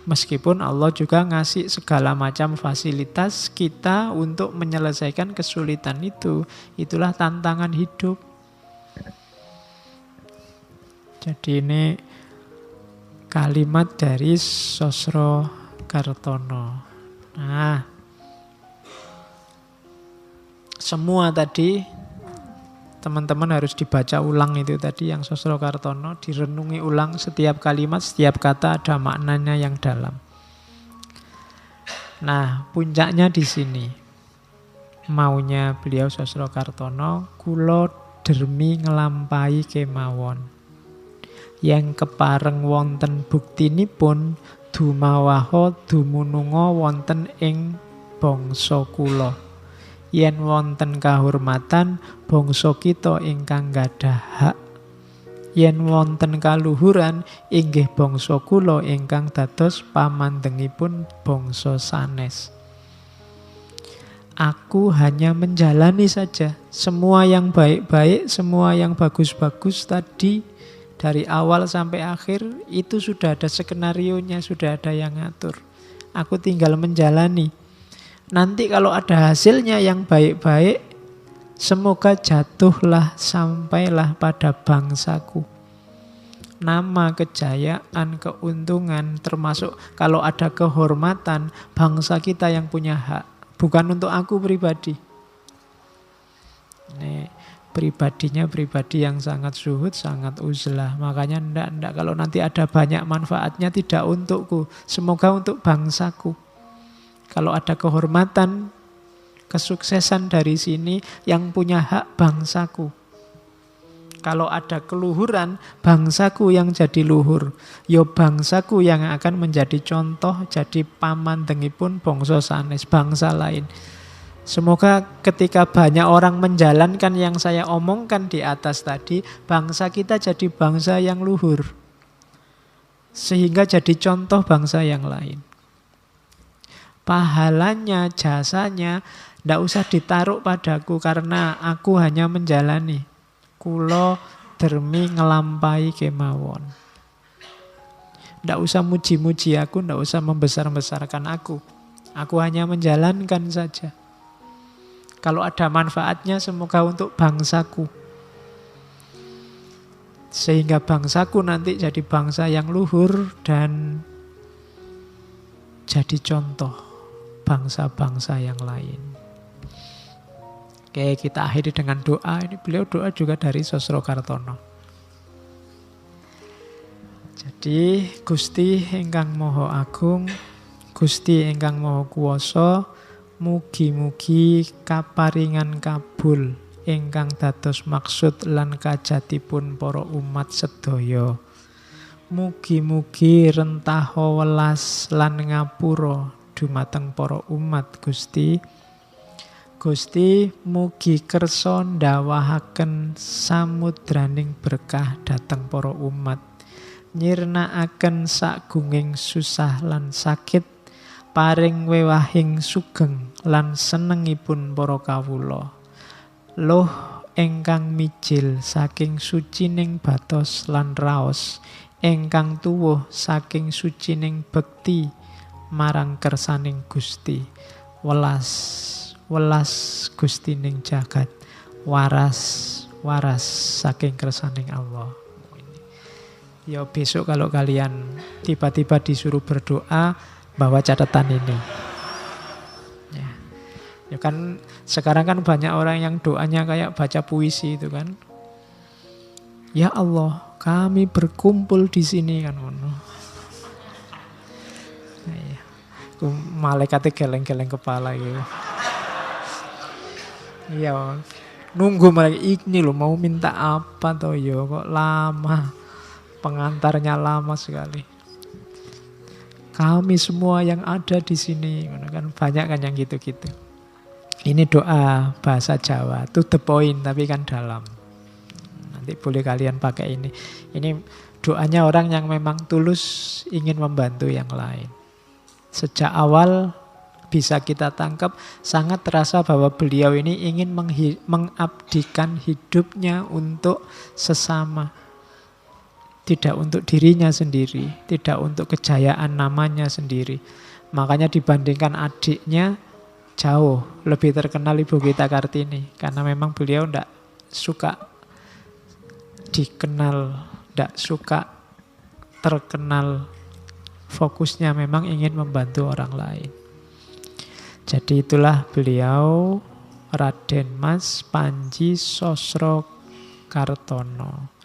Meskipun Allah juga ngasih segala macam fasilitas kita untuk menyelesaikan kesulitan itu. Itulah tantangan hidup. Jadi ini kalimat dari Sosrokartono. Nah, semua tadi teman-teman harus dibaca ulang itu tadi yang Sosrokartono, direnungi ulang setiap kalimat, setiap kata ada maknanya yang dalam. Nah, puncaknya di sini. Maunya beliau Sosrokartono, kula dermi nglampahi kemawon. Yang kepareng wonten buktinipun dumawaha dumununga wonten ing bangsa kula. Yen wonten kahormatan bangsa kita ingkang gadhah hak. Yen wonten kaluhuran inggih bangsa kula ingkang dados pamandhengipun bangsa sanes. Aku hanya menjalani saja semua yang baik-baik, semua yang bagus-bagus tadi. Dari awal sampai akhir itu sudah ada skenarionya, sudah ada yang ngatur. Aku tinggal menjalani. Nanti kalau ada hasilnya yang baik-baik, semoga jatuhlah sampailah pada bangsaku. Nama, kejayaan, keuntungan, termasuk kalau ada kehormatan, bangsa kita yang punya hak. Bukan untuk aku pribadi. Nih. Pribadinya pribadi yang sangat zuhud, sangat uzlah. Makanya ndak kalau nanti ada banyak manfaatnya tidak untukku. Semoga untuk bangsaku. Kalau ada kehormatan, kesuksesan dari sini yang punya hak bangsaku. Kalau ada keluhuran, bangsaku yang jadi luhur. Yo bangsaku yang akan menjadi contoh, jadi pamandhengipun bangsa sanes, bangsa lain. Semoga ketika banyak orang menjalankan yang saya omongkan di atas tadi, bangsa kita jadi bangsa yang luhur. Sehingga jadi contoh bangsa yang lain. Pahalanya, jasanya, tidak usah ditaruh padaku karena aku hanya menjalani. Kulo dermi ngelampahi kemawon. Tidak usah muji-muji aku, tidak usah membesar-besarkan aku. Aku hanya menjalankan saja. Kalau ada manfaatnya semoga untuk bangsaku. Sehingga bangsaku nanti jadi bangsa yang luhur dan jadi contoh bangsa-bangsa yang lain. Oke, kita akhiri dengan doa. Ini beliau doa juga dari Sosrokartono. Jadi Gusti ingkang Maha Agung, Gusti ingkang Maha Kuwasa, mugi-mugi kaparingan kabul ingkang dados maksud lan kajatipun para umat sedaya. Mugi-mugi rentaha welas lan ngapura dumateng para umat Gusti. Gusti mugi kersa ndawahaken samudraning berkah dhateng para umat. Nyirnakaken sagunging susah lan sakit. Paring wewahing sugeng lan senengipun para kawula. Loh ingkang mijil saking sucining batos lan raos, ingkang tuwuh saking sucining bekti marang kersaning Gusti. Welas Gustining jagat, waras saking kersaning Allah. Ya besok kalau kalian tiba-tiba disuruh berdoa, bawa catatan ini. Ya kan sekarang kan banyak orang yang doanya kayak baca puisi itu kan. Ya Allah, kami berkumpul di sini kan. Iya. Malaikatnya geleng-geleng kepala gitu. Iya, nunggu mereka ini loh mau minta apa toh yo kok lama. Pengantarnya lama sekali. Kami semua yang ada di sini, kan banyak kan yang gitu-gitu. Ini doa bahasa Jawa, to the point tapi kan dalam. Nanti boleh kalian pakai ini. Ini doanya orang yang memang tulus ingin membantu yang lain. Sejak awal bisa kita tangkap sangat terasa bahwa beliau ini ingin mengabdikan hidupnya untuk sesama. Tidak untuk dirinya sendiri, tidak untuk kejayaan namanya sendiri. Makanya dibandingkan adiknya, jauh lebih terkenal Ibu Gita Kartini. Karena memang beliau tidak suka dikenal, tidak suka terkenal. Fokusnya memang ingin membantu orang lain. Jadi itulah beliau, Raden Mas Panji Sosro Kartono.